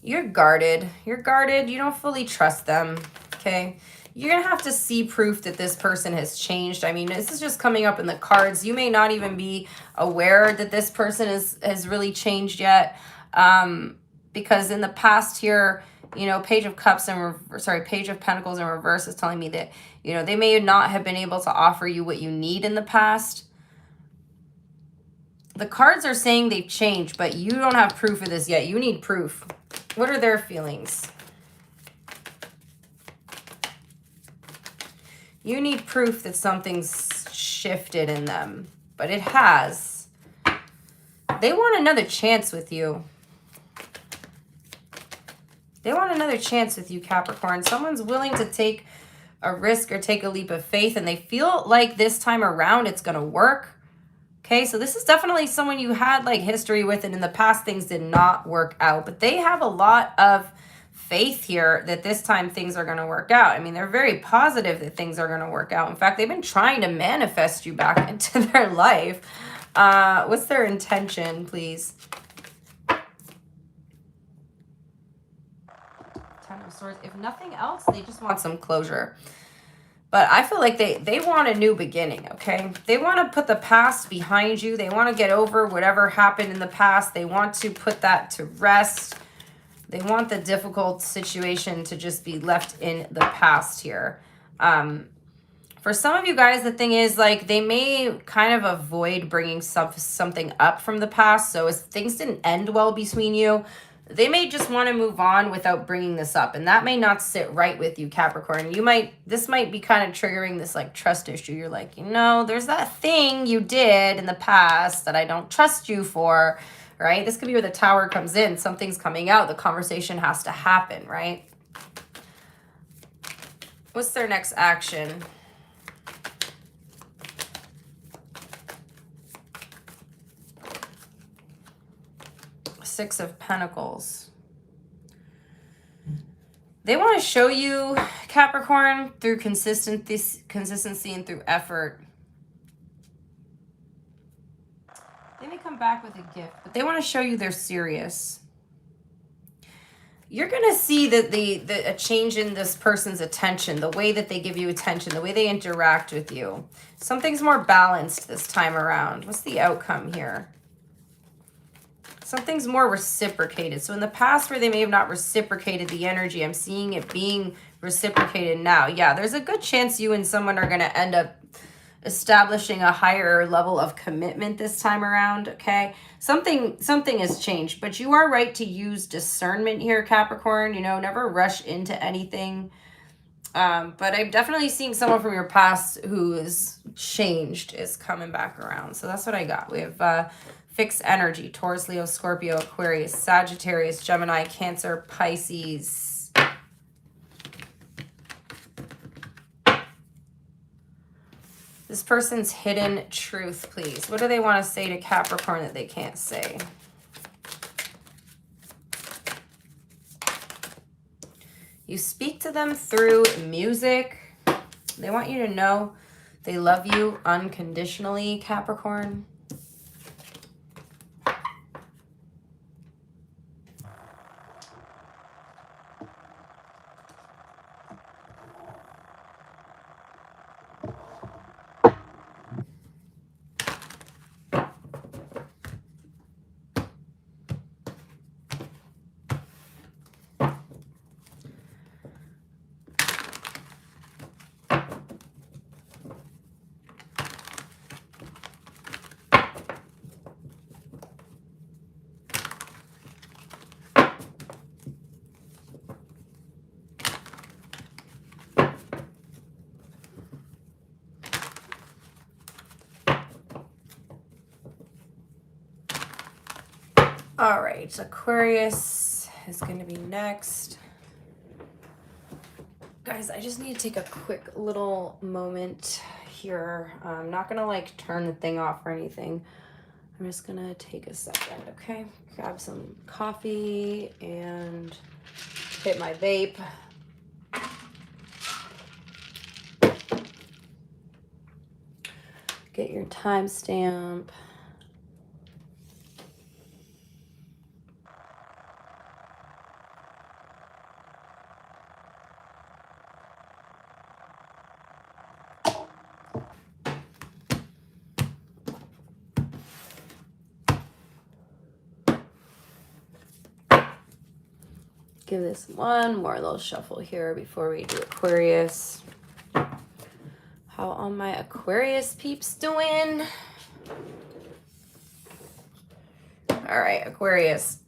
S1: You're guarded. You're guarded. You don't fully trust them, okay? You're going to have to see proof that this person has changed. I mean, this is just coming up in the cards. You may not even be aware that this person has really changed yet. Because in the past here, you know, Page of Pentacles in reverse is telling me that, you know, they may not have been able to offer you what you need in the past. The cards are saying they've changed, but you don't have proof of this yet. You need proof. What are their feelings? You need proof that something's shifted in them, but it has. They want another chance with you. They want another chance with you, Capricorn. Someone's willing to take a risk or take a leap of faith, and they feel like this time around it's going to work. Okay, so this is definitely someone you had like history with, and in the past things did not work out, but they have a lot of faith here that this time things are going to work out. I mean, they're very positive that things are going to work out. In fact, they've been trying to manifest you back into their life. What's their intention, please? Ten of Swords. If nothing else, they just want some closure. But I feel like they want a new beginning, okay? They want to put the past behind you. They want to get over whatever happened in the past. They want to put that to rest. They want the difficult situation to just be left in the past here. For some of you guys, the thing is, like, they may kind of avoid bringing something up from the past. So if things didn't end well between you, they may just want to move on without bringing this up. And that may not sit right with you, Capricorn. This might be kind of triggering this like trust issue. You're like, you know, there's that thing you did in the past that I don't trust you for, right? This could be where the Tower comes in. Something's coming out. The conversation has to happen, right? What's their next action? Six of Pentacles. They want to show you, Capricorn, through consistency and through effort. They may come back with a gift, but they want to show you they're serious. You're going to see that a change in this person's attention, the way that they give you attention, the way they interact with you. Something's more balanced this time around. What's the outcome here? Something's more reciprocated. So in the past where they may have not reciprocated the energy, I'm seeing it being reciprocated now. Yeah, there's a good chance you and someone are going to end up establishing a higher level of commitment this time around, okay? Something has changed, but you are right to use discernment here, Capricorn. You know, never rush into anything. But I'm definitely seeing someone from your past who is changed is coming back around. So that's what I got. We have fixed energy, Taurus, Leo, Scorpio, Aquarius, Sagittarius, Gemini, Cancer, Pisces. This person's hidden truth, please. What do they want to say to Capricorn that they can't say? You speak to them through music. They want you to know they love you unconditionally, Capricorn. All right, Aquarius is going to be next. Guys, I just need to take a quick little moment here. I'm not going to like turn the thing off or anything. I'm just going to take a second, okay? Grab some coffee and hit my vape. Get your timestamp. Give this one more little shuffle here before we do Aquarius. How are my Aquarius peeps doing? All right, Aquarius.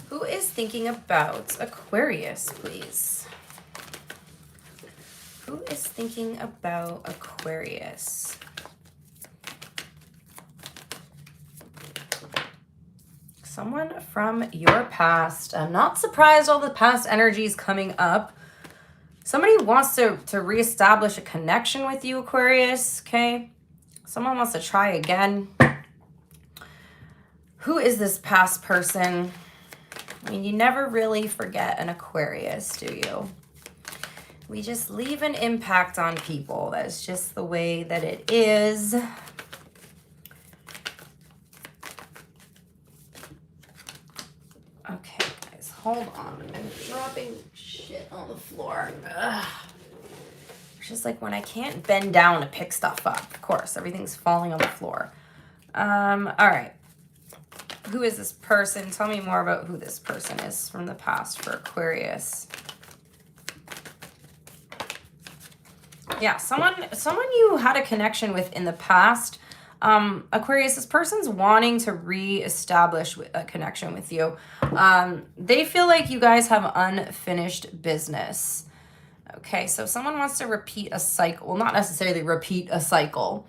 S1: Who is thinking about Aquarius, please? Who is thinking about Aquarius? Someone from your past. I'm not surprised all the past energy is coming up. Somebody wants to reestablish a connection with you, Aquarius, okay? Someone wants to try again. Who is this past person? I mean, you never really forget an Aquarius, do you? We just leave an impact on people. That's just the way that it is. Okay, guys, hold on. I'm dropping shit on the floor. Ugh. It's just like when I can't bend down to pick stuff up. Of course, everything's falling on the floor. All right. Who is this person? Tell me more about who this person is from the past for Aquarius. Yeah, someone you had a connection with in the past. Aquarius, this person's wanting to re-establish a connection with you. They feel like you guys have unfinished business. Okay, so someone wants to repeat a cycle. Well, not necessarily repeat a cycle.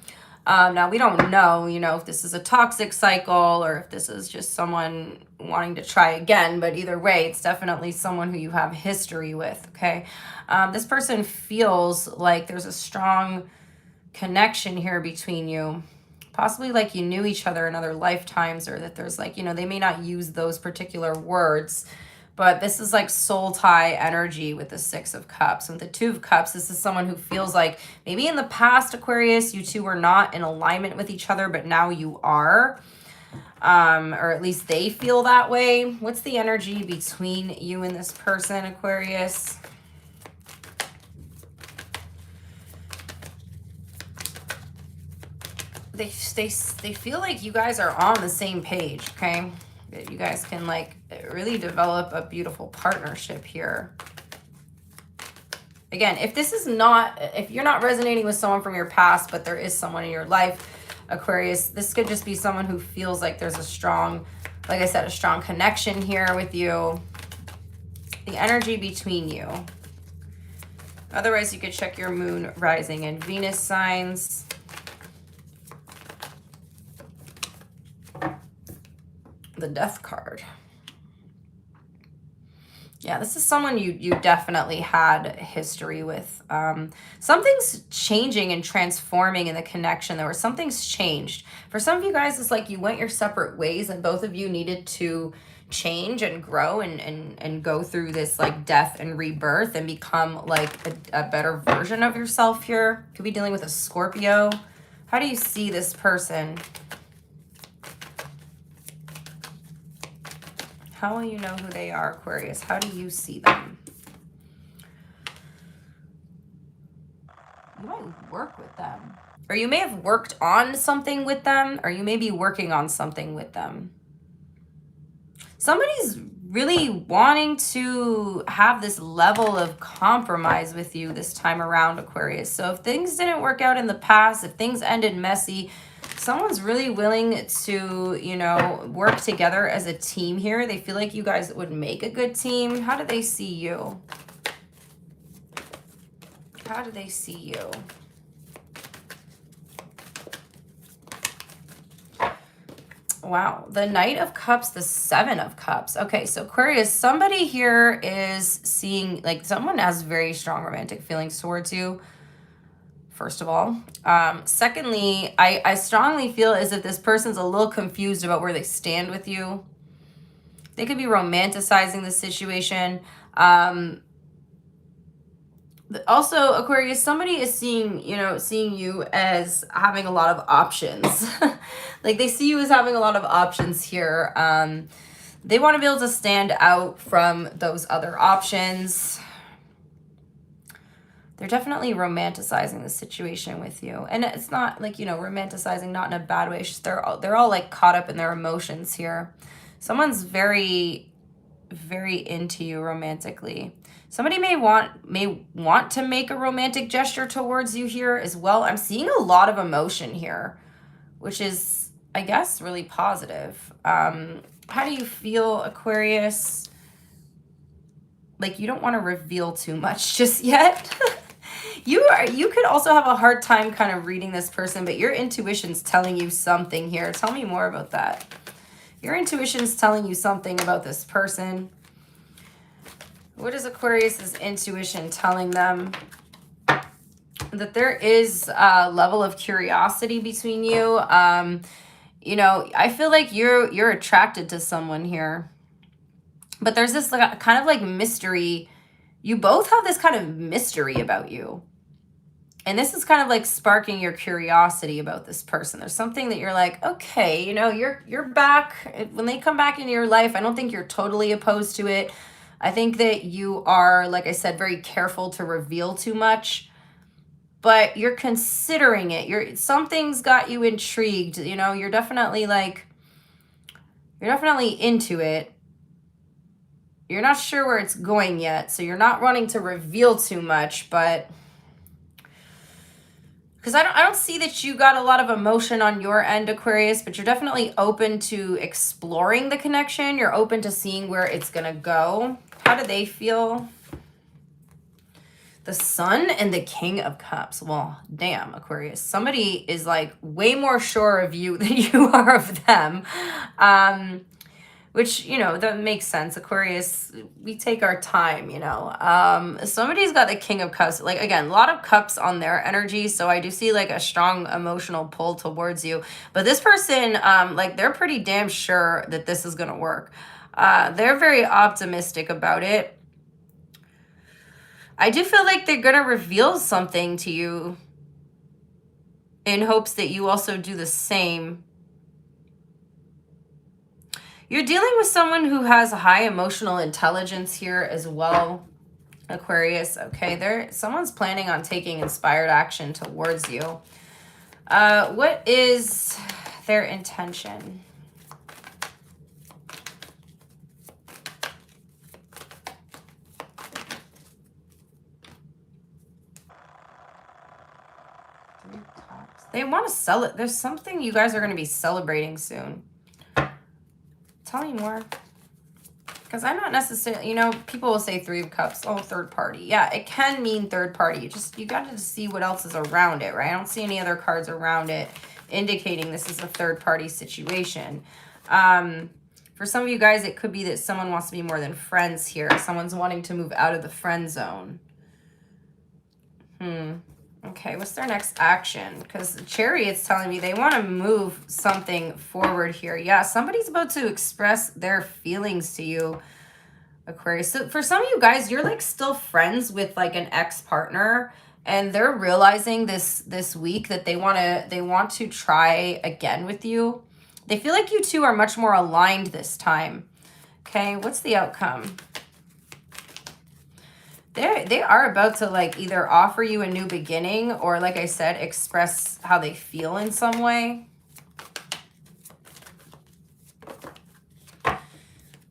S1: Now, we don't know, if this is a toxic cycle or if this is just someone wanting to try again. But either way, it's definitely someone who you have history with, okay? This person feels like there's a strong connection here between you. Possibly like you knew each other in other lifetimes, or that there's like, they may not use those particular words, but this is like soul tie energy with the Six of Cups. And with the Two of Cups, this is someone who feels like maybe in the past, Aquarius, you two were not in alignment with each other, but now you are. Or at least they feel that way. What's the energy between you and this person, Aquarius? They feel like you guys are on the same page, okay? That you guys can like really develop a beautiful partnership here. Again, if you're not resonating with someone from your past, but there is someone in your life, Aquarius, this could just be someone who feels like there's a strong, like I said, a strong connection here with you. The energy between you. Otherwise, you could check your moon, rising, and Venus signs. The Death card. Yeah, this is someone you definitely had history with. Something's changing and transforming in the connection there, where something's changed. For some of you guys, it's like you went your separate ways and both of you needed to change and grow and go through this like death and rebirth and become like a better version of yourself here. Could be dealing with a Scorpio. How do you see this person? How will you know who they are, Aquarius? How do you see them? You might work with them. Or you may have worked on something with them, or you may be working on something with them. Somebody's really wanting to have this level of compromise with you this time around, Aquarius. So if things didn't work out in the past, if things ended messy, someone's really willing to, work together as a team here. They feel like you guys would make a good team. How do they see you? How do they see you? Wow, the Knight of Cups, the Seven of Cups. Okay, so Aquarius, somebody here is seeing, like, someone has very strong romantic feelings towards you. First of all. Secondly, I strongly feel as if this person's a little confused about where they stand with you. They could be romanticizing the situation. Also, Aquarius, somebody is seeing you as having a lot of options. Like they see you as having a lot of options here. They want to be able to stand out from those other options. They're definitely romanticizing the situation with you. And it's not like, romanticizing, not in a bad way. It's just they're all like caught up in their emotions here. Someone's very, very into you romantically. Somebody may want to make a romantic gesture towards you here as well. I'm seeing a lot of emotion here, which is, I guess, really positive. How do you feel, Aquarius? Like you don't want to reveal too much just yet. You could also have a hard time kind of reading this person, but your intuition's telling you something here. Tell me more about that. Your intuition's telling you something about this person. What is Aquarius's intuition telling them? That there is a level of curiosity between you. I feel like you're attracted to someone here. But there's this kind of like mystery. You both have this kind of mystery about you. And this is kind of like sparking your curiosity about this person. There's something that you're like, okay, you're back. When they come back into your life, I don't think you're totally opposed to it. I think that you are, like I said, very careful to reveal too much. But you're considering it. Something's got you intrigued. You're definitely into it. You're not sure where it's going yet, so you're not wanting to reveal too much, but because I don't see that you got a lot of emotion on your end, Aquarius, but you're definitely open to exploring the connection. You're open to seeing where it's going to go. How do they feel? The Sun and the King of Cups. Well, damn, Aquarius. Somebody is like way more sure of you than you are of them. Which, you know, that makes sense. Aquarius, we take our time, you know. Somebody's got the King of Cups. Like, again, a lot of cups on their energy. So I do see like a strong emotional pull towards you. But this person, like, they're pretty damn sure that this is going to work. They're very optimistic about it. I do feel like they're going to reveal something to you in hopes that you also do the same. You're dealing with someone who has high emotional intelligence here as well, Aquarius. Okay, someone's planning on taking inspired action towards you. What is their intention? They want to sell it. There's something you guys are going to be celebrating soon. Tell me more. Because I'm not necessarily, you know, people will say Three of Cups. Oh, third party. Yeah, it can mean third party. You got to see what else is around it, right? I don't see any other cards around it indicating this is a third party situation. For some of you guys, it could be that someone wants to be more than friends here. Someone's wanting to move out of the friend zone. Okay, what's their next action? Because the Chariot's telling me they want to move something forward here. Yeah, somebody's about to express their feelings to you, Aquarius. So for some of you guys, you're like still friends with like an ex-partner, and they're realizing this week that they want to try again with you. They feel like you two are much more aligned this time. Okay, what's the outcome? They are about to like either offer you a new beginning or, like I said, express how they feel in some way.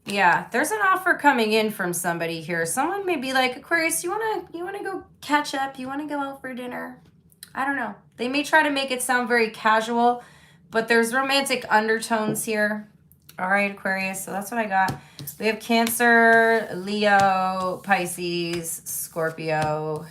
S1: Yeah, there's an offer coming in from somebody here. Someone may be like, Aquarius, you wanna go catch up? You wanna go out for dinner? I don't know. They may try to make it sound very casual, but there's romantic undertones here. All right, Aquarius, so that's what I got. We have Cancer, Leo, Pisces, Scorpio.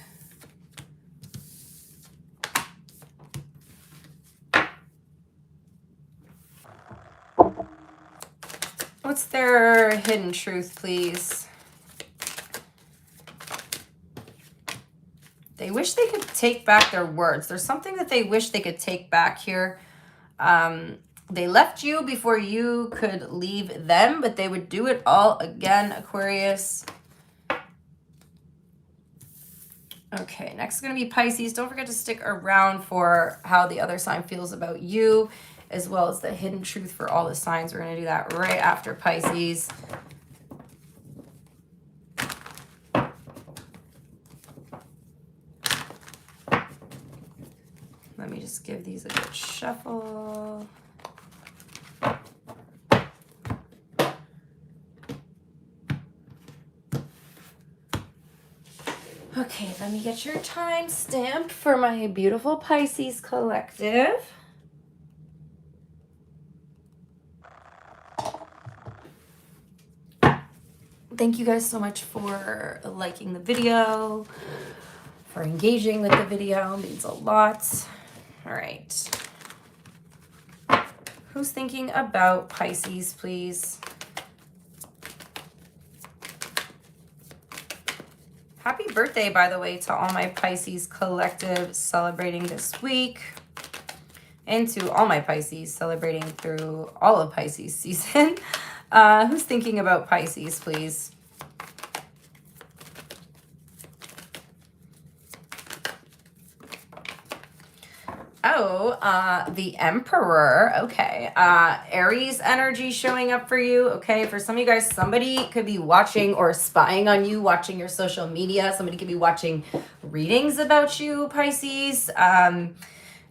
S1: What's their hidden truth, please? They wish they could take back their words. There's something that they wish they could take back here. They left you before you could leave them, but they would do it all again, Aquarius. Okay, next is going to be Pisces. Don't forget to stick around for how the other sign feels about you, as well as the hidden truth for all the signs. We're going to do that right after Pisces. Let me just give these a good shuffle. Okay, let me get your time stamp for my beautiful Pisces collective. Thank you guys so much for liking the video, for engaging with the video. It means a lot. All right. Who's thinking about Pisces, please? Happy birthday, by the way, to all my Pisces collective celebrating this week. And to all my Pisces celebrating through all of Pisces season. Who's thinking about Pisces, please? Oh, the Emperor. Okay. Aries energy showing up for you. Okay. For some of you guys, somebody could be watching or spying on you, watching your social media. Somebody could be watching readings about you, Pisces.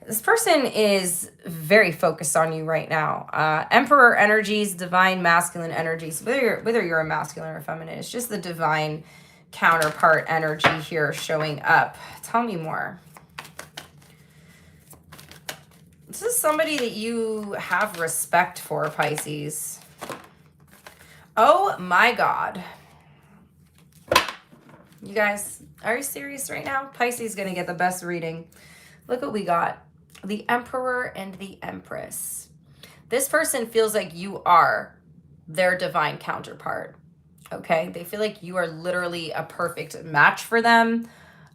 S1: This person is very focused on you right now. Emperor energies, divine masculine energies. Whether you're a masculine or feminine, it's just the divine counterpart energy here showing up. Tell me more. This is somebody that you have respect for, Pisces. Oh my God. You guys, are you serious right now? Pisces is going to get the best reading. Look what we got. The Emperor and the Empress. This person feels like you are their divine counterpart. Okay? They feel like you are literally a perfect match for them.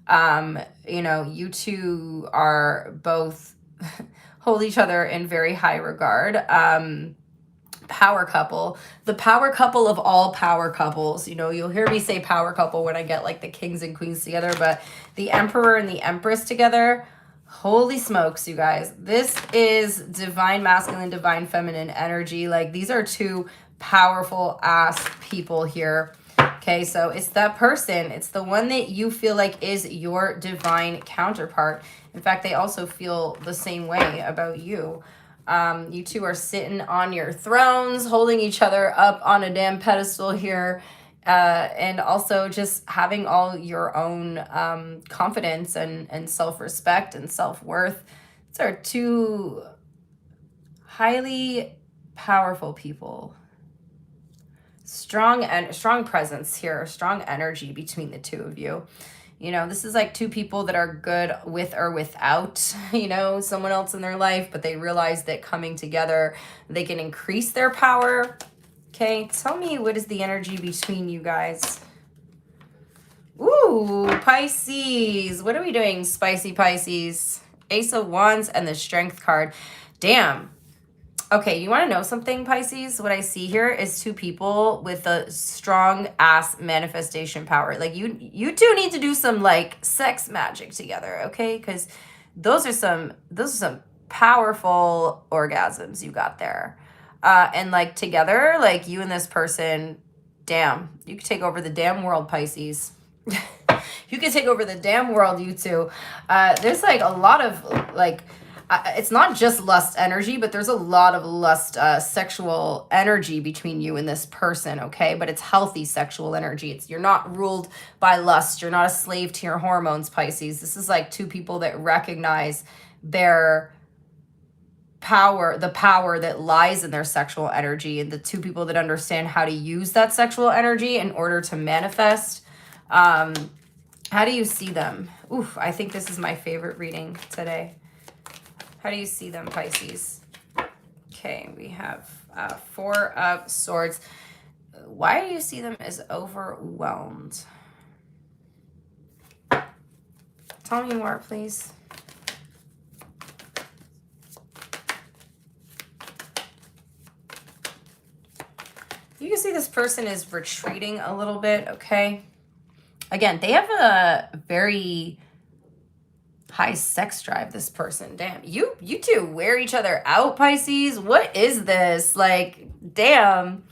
S1: You know, you two are both hold each other in very high regard. Power couple, the power couple of all power couples. You know, you'll hear me say power couple when I get like the kings and queens together, but the Emperor and the Empress together, holy smokes, you guys. This is divine masculine, divine feminine energy. Like, these are two powerful ass people here. Okay, so it's that person. It's the one that you feel like is your divine counterpart. In fact, they also feel the same way about you. You two are sitting on your thrones, holding each other up on a damn pedestal here, and also just having all your own confidence and self-respect and self-worth. These are two highly powerful people. Strong presence here, strong energy between the two of you. You know, this is like two people that are good with or without, you know, someone else in their life, but they realize that coming together, they can increase their power. Okay, tell me, what is the energy between you guys? Ooh, Pisces. What are we doing, spicy Pisces? Ace of Wands and the Strength card. Damn. Okay, you want to know something, Pisces? What I see here is two people with a strong ass manifestation power. Like, you two need to do some like sex magic together, okay? Because those are some powerful orgasms you got there. And like together, like you and this person, damn, you could take over the damn world, Pisces. You could take over the damn world, you two. There's like a lot of like, it's not just lust energy, but there's a lot of lust, sexual energy between you and this person, okay? But it's healthy sexual energy. You're not ruled by lust. You're not a slave to your hormones, Pisces. This is like two people that recognize their power, the power that lies in their sexual energy, and the two people that understand how to use that sexual energy in order to manifest. How do you see them? Oof, I think this is my favorite reading today. How do you see them, Pisces? Okay, we have Four of Swords. Why do you see them as overwhelmed? Tell me more, please. You can see this person is retreating a little bit, okay? Again, they have a very high sex drive, this person. Damn, you two wear each other out, Pisces. What is this? Like, damn,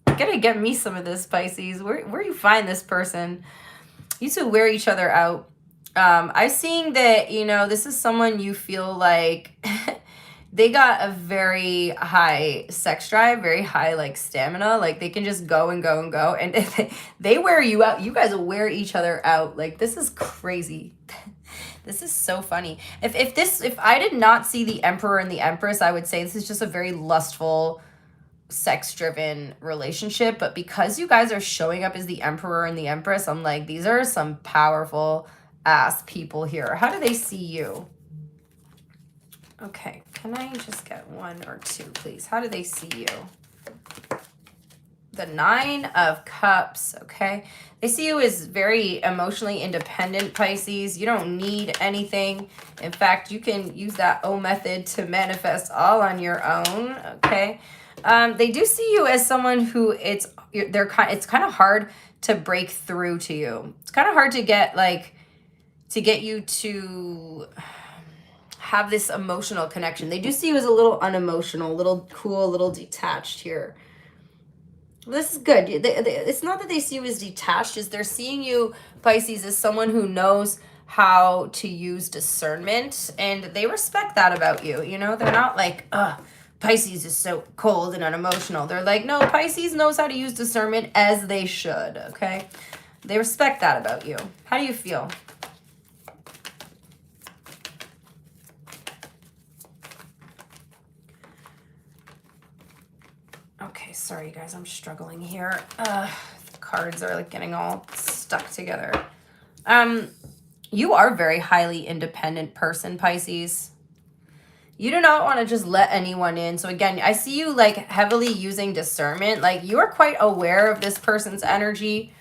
S1: you're gonna get me some of this, Pisces. Where you find this person? You two wear each other out. I'm seeing that, you know, this is someone you feel like they got a very high sex drive, very high like stamina. Like, they can just go and go and go, and if they wear you out, you guys wear each other out. Like, this is crazy. This is so funny. If I did not see the Emperor and the Empress, I would say this is just a very lustful, sex-driven relationship. But because you guys are showing up as the Emperor and the Empress, I'm like, these are some powerful ass people here. How do they see you? Okay, can I just get one or two, please? How do they see you? The Nine of Cups, okay? They see you as very emotionally independent, Pisces. You don't need anything. In fact, you can use that O method to manifest all on your own, okay? They do see you as someone who it's kind of hard to break through to you. It's kind of hard to get you to have this emotional connection. They do see you as a little unemotional, a little cool, a little detached here. This is good. It's not that they see you as detached, is they're seeing you, Pisces, as someone who knows how to use discernment, and they respect that about you. You know, they're not like, ugh, Pisces is so cold and unemotional. They're like, no, Pisces knows how to use discernment as they should, okay? They respect that about you. How do you feel? Sorry, guys, I'm struggling here. The cards are like getting all stuck together. You are a very highly independent person, Pisces. You do not want to just let anyone in. So again, I see you like heavily using discernment. Like you are quite aware of this person's energy.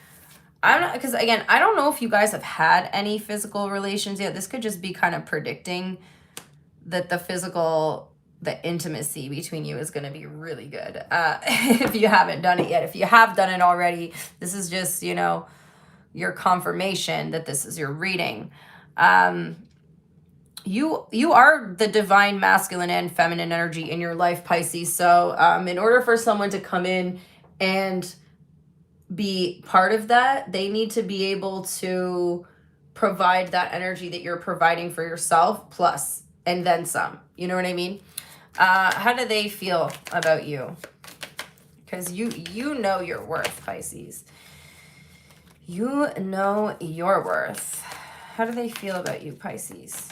S1: I'm not, because again, I don't know if you guys have had any physical relations yet. This could just be kind of predicting that the intimacy between you is going to be really good. If you haven't done it yet. If you have done it already, this is just, you know, your confirmation that this is your reading. You are the divine masculine and feminine energy in your life, Pisces. So in order for someone to come in and be part of that, they need to be able to provide that energy that you're providing for yourself, plus and then some. You know what I mean? How do they feel about you? Because you know your worth, Pisces. You know your worth. How do they feel about you, Pisces?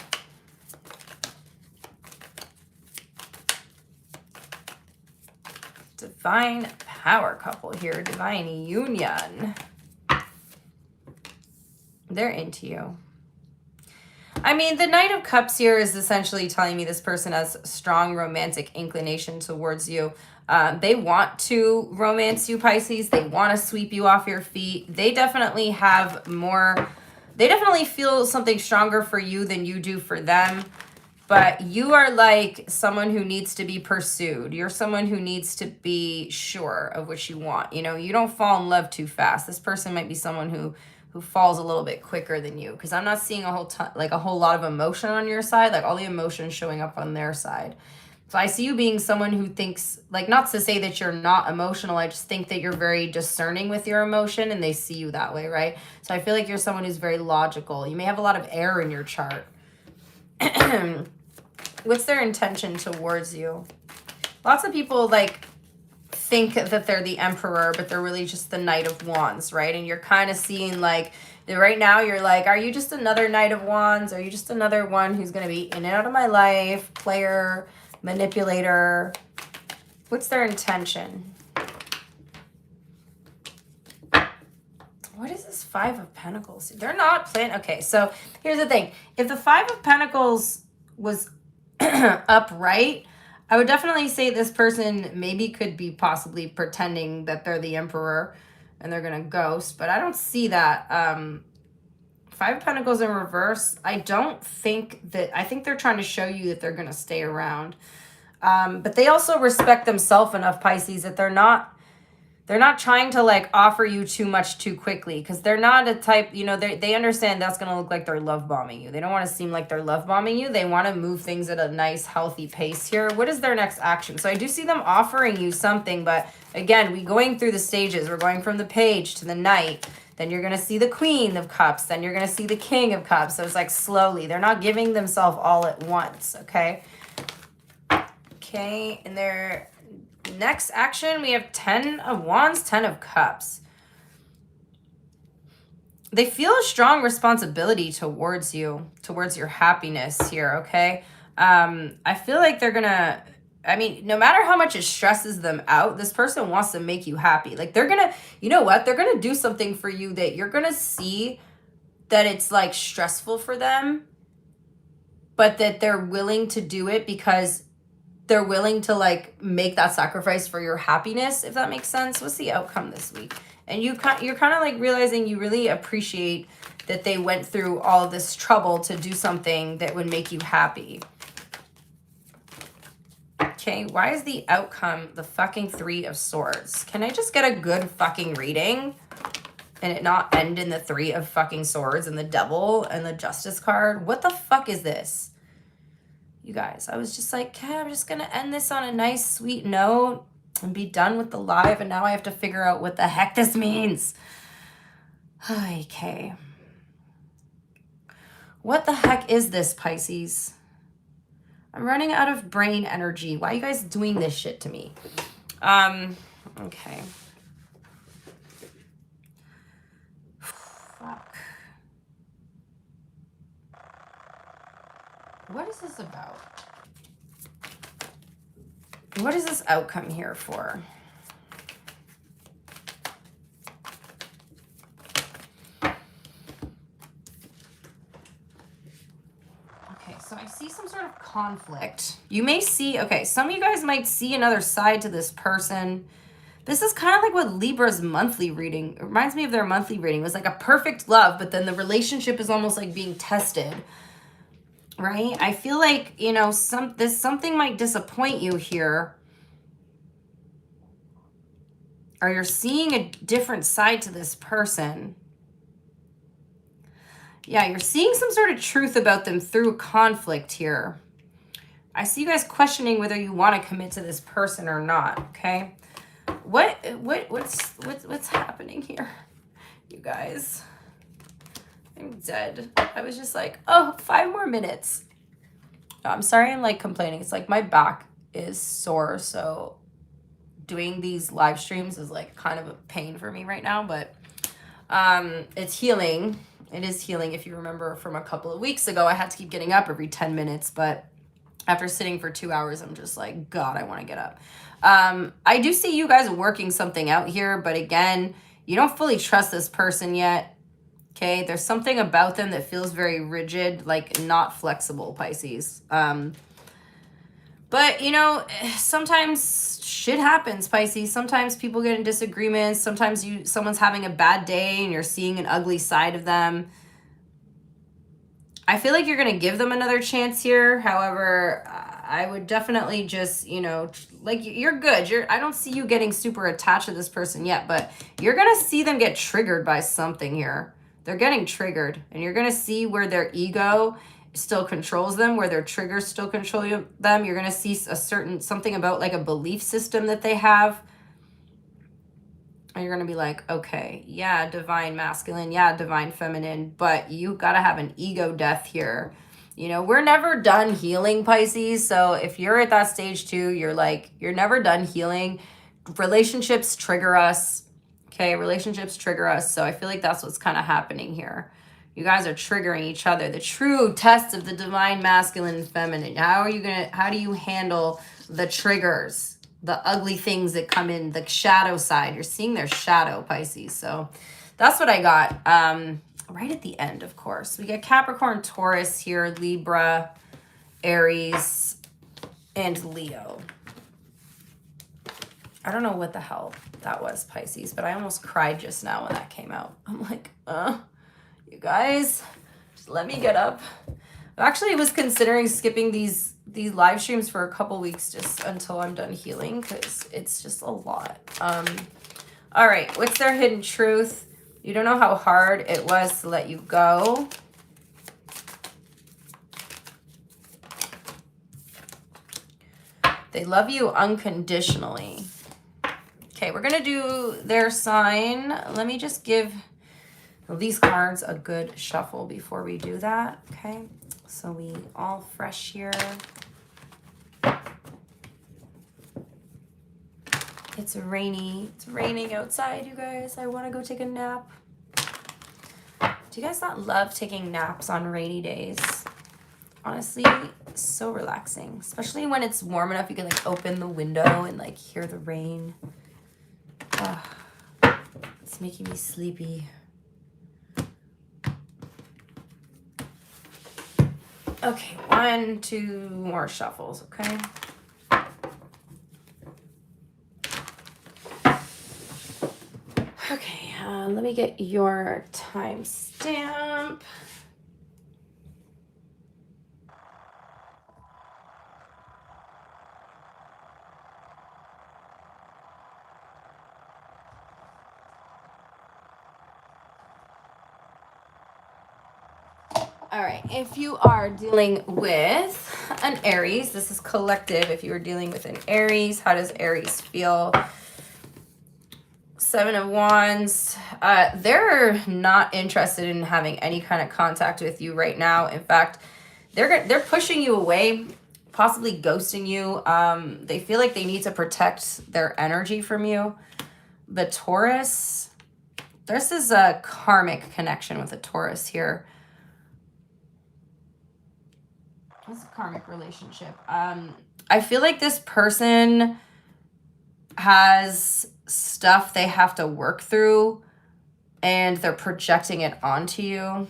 S1: Divine power couple here. Divine union. They're into you. I mean, the Knight of Cups here is essentially telling me this person has strong romantic inclination towards you. They want to romance you, Pisces. They want to sweep you off your feet. They definitely have more. They definitely feel something stronger for you than you do for them. But you are like someone who needs to be pursued. You're someone who needs to be sure of what you want. You know, you don't fall in love too fast. This person might be someone who falls a little bit quicker than you, because I'm not seeing a whole lot of emotion on your side, like all the emotion showing up on their side. So I see you being someone who thinks, like, not to say that you're not emotional, I just think that you're very discerning with your emotion and they see you that way, right? So I feel like you're someone who's very logical. You may have a lot of air in your chart. What's their intention towards you? Lots of people like think that they're the emperor, but they're really just the Knight of Wands, right? And you're kind of seeing like right now you're like, are you just another Knight of Wands? Are you just another one who's going to be in and out of my life, player, manipulator? What's their intention? What is this Five of Pentacles? They're not planning. Okay, so here's the thing. If the Five of Pentacles was upright, I would definitely say this person maybe could be possibly pretending that they're the emperor and they're going to ghost, but I don't see that. Five of Pentacles in reverse, I think they're trying to show you that they're going to stay around. But they also respect themselves enough, Pisces, that they're not trying to like offer you too much too quickly, because they're not a type, you know, they understand that's going to look like they're love bombing you. They don't want to seem like they're love bombing you. They want to move things at a nice, healthy pace here. What is their next action? So I do see them offering you something, but again, we going through the stages. We're going from the Page to the Knight. Then you're going to see the Queen of Cups. Then you're going to see the King of Cups. So it's like slowly. They're not giving themselves all at once, okay? Okay, and their next action, we have 10 of Wands, 10 of Cups. They feel a strong responsibility towards you, towards your happiness here, okay? I feel like they're going to, I mean, no matter how much it stresses them out, this person wants to make you happy. Like they're going to, you know what? They're going to do something for you that you're going to see that it's like stressful for them, but that they're willing to do it because they're willing to like make that sacrifice for your happiness, if that makes sense. What's the outcome this week? And you're kind of like realizing you really appreciate that they went through all of this trouble to do something that would make you happy. Okay, why is the outcome the fucking Three of Swords? Can I just get a good fucking reading and it not end in the Three of fucking Swords and the Devil and the Justice card? What the fuck is this? You guys, I was just like, okay, I'm just going to end this on a nice, sweet note and be done with the live. And now I have to figure out what the heck this means. Okay. What the heck is this, Pisces? I'm running out of brain energy. Why are you guys doing this shit to me? Okay. Fuck. What is this about? What is this outcome here for? So I see some sort of conflict. You may see, okay, some of you guys might see another side to this person. This is kind of like what Libra's monthly reading, it reminds me of their monthly reading. It was like a perfect love, but then the relationship is almost like being tested, right? I feel like, you know, something might disappoint you here. Or you're seeing a different side to this person. Yeah, you're seeing some sort of truth about them through conflict here. I see you guys questioning whether you want to commit to this person or not, okay? What's happening here, you guys? I'm dead. I was just like, oh, 5 more minutes. I'm sorry I'm like complaining. It's like my back is sore, so doing these live streams is like kind of a pain for me right now, but it's healing. It is healing. If you remember from a couple of weeks ago, I had to keep getting up every 10 minutes, but after sitting for 2 hours, I'm just like, God, I want to get up. I do see you guys working something out here, but again, you don't fully trust this person yet. Okay, there's something about them that feels very rigid, like not flexible, Pisces. But, you know, sometimes shit happens, Pisces. Sometimes people get in disagreements. Sometimes someone's having a bad day and you're seeing an ugly side of them. I feel like you're going to give them another chance here. However, I would definitely just, you know, like you're good. I don't see you getting super attached to this person yet, but you're going to see them get triggered by something here. They're getting triggered, and you're going to see where their ego still controls them, where their triggers still control them. You're going to see something about like a belief system that they have. And you're going to be like, okay, yeah, divine masculine, yeah, divine feminine, but you got to have an ego death here. You know, we're never done healing, Pisces. So if you're at that stage too, you're never done healing. Relationships trigger us. Okay, relationships trigger us. So I feel like that's what's kind of happening here. You guys are triggering each other. The true test of the divine masculine and feminine. How do you handle the triggers, the ugly things that come in, the shadow side? You're seeing their shadow, Pisces. So that's what I got. Right at the end, of course. We get Capricorn, Taurus here, Libra, Aries, and Leo. I don't know what the hell that was, Pisces, but I almost cried just now when that came out. I'm like, you guys, just let me get up. I actually was considering skipping these live streams for a couple weeks just until I'm done healing, because it's just a lot. All right, what's their hidden truth? You don't know how hard it was to let you go. They love you unconditionally. Okay, we're going to do their sign. Let me just give these cards a good shuffle before we do that. Okay, so we all fresh here. It's rainy. It's raining outside, you guys. I want to go take a nap. Do you guys not love taking naps on rainy days? Honestly, so relaxing. Especially when it's warm enough, you can like open the window and like hear the rain. It's making me sleepy. Okay, 1, 2 more shuffles, okay? Okay, let me get your timestamp. All right, if you are dealing with an Aries, this is collective. If you are dealing with an Aries, how does Aries feel? 7 of Wands. They're not interested in having any kind of contact with you right now. In fact, they're pushing you away, possibly ghosting you. They feel like they need to protect their energy from you. The Taurus, this is a karmic connection with a Taurus here. It's a karmic relationship. I feel like this person has stuff they have to work through and they're projecting it onto you.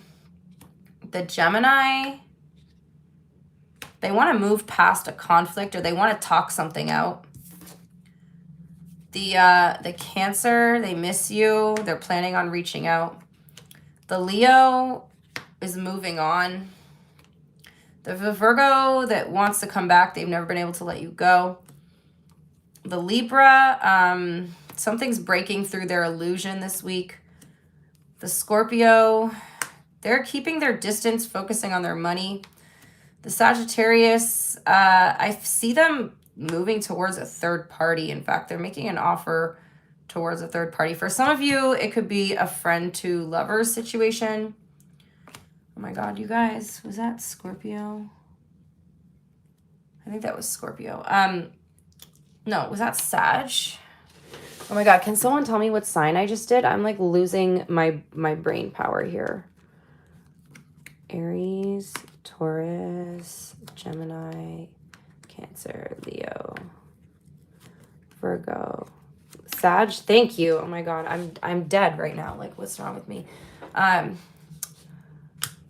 S1: The Gemini, They want to move past a conflict, or they want to talk something out. The Cancer, they miss you. They're planning on reaching out. The Leo is moving on. The Virgo that wants to come back, they've never been able to let you go. The Libra, something's breaking through their illusion this week. The Scorpio, they're keeping their distance, focusing on their money. The Sagittarius, I see them moving towards a third party. In fact, they're making an offer towards a third party. For some of you, it could be a friend to lover situation. Oh my God, you guys, was that Scorpio? I think that was Scorpio. No, was that Sag? Oh my God, can someone tell me what sign I just did? I'm like losing my brain power here. Aries, Taurus, Gemini, Cancer, Leo, Virgo, Sag. Thank you. Oh my God, I'm dead right now. Like, what's wrong with me?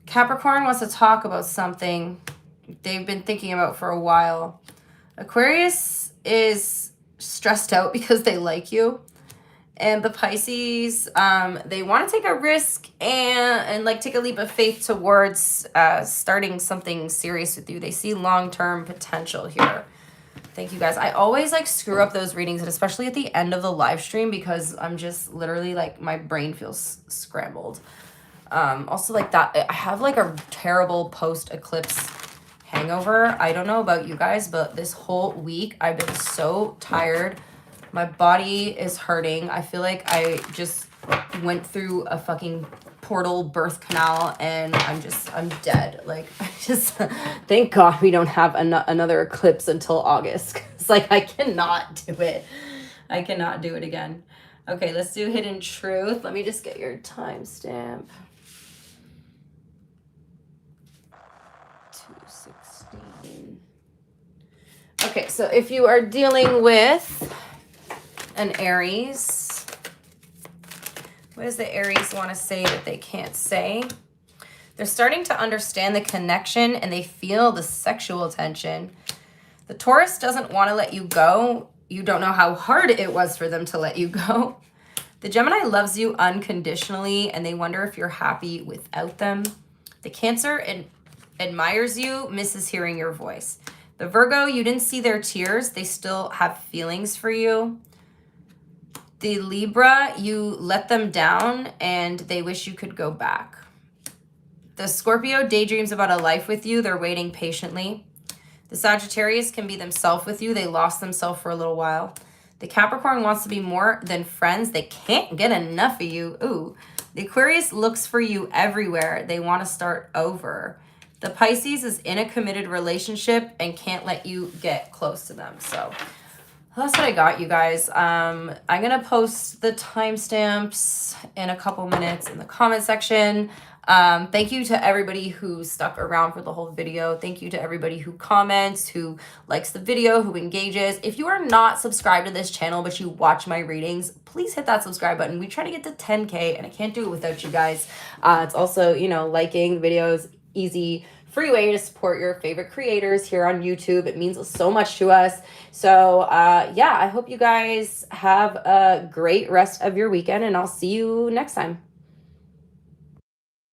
S1: Capricorn wants to talk about something they've been thinking about for a while. Aquarius is stressed out because they like you. And the Pisces, they want to take a risk and like take a leap of faith towards starting something serious with you. They see long-term potential here. Thank you guys. I always like screw up those readings, and especially at the end of the live stream, because I'm just literally like my brain feels scrambled. Also like that, I have like a terrible post-eclipse hangover. I don't know about you guys, but this whole week I've been so tired. My body is hurting. I feel like I just went through a fucking portal birth canal, and I'm dead. Like, thank God we don't have another eclipse until August. It's like, I cannot do it. I cannot do it again. Okay, let's do Hidden Truth. Let me just get your timestamp. 216. Okay, so if you are dealing with an Aries, what does the Aries want to say that they can't say? They're starting to understand the connection, and they feel the sexual tension. The Taurus doesn't want to let you go. You don't know how hard it was for them to let you go. The Gemini loves you unconditionally, and they wonder if you're happy without them. The Cancer admires you, misses hearing your voice. The Virgo, you didn't see their tears. They still have feelings for you. The Libra, you let them down, and they wish you could go back. The Scorpio daydreams about a life with you. They're waiting patiently. The Sagittarius can be themselves with you. They lost themselves for a little while. The Capricorn wants to be more than friends. They can't get enough of you. Ooh. The Aquarius looks for you everywhere. They want to start over. The Pisces is in a committed relationship and can't let you get close to them. So that's what I got, you guys. I'm going to post the timestamps in a couple minutes in the comment section. Thank you to everybody who stuck around for the whole video. Thank you to everybody who comments, who likes the video, who engages. If you are not subscribed to this channel, but you watch my readings, please hit that subscribe button. We try to get to 10K, and I can't do it without you guys. It's also, you know, liking videos, easy, free way to support your favorite creators here on YouTube. It means so much to us. So yeah, I hope you guys have a great rest of your weekend, and I'll see you next time.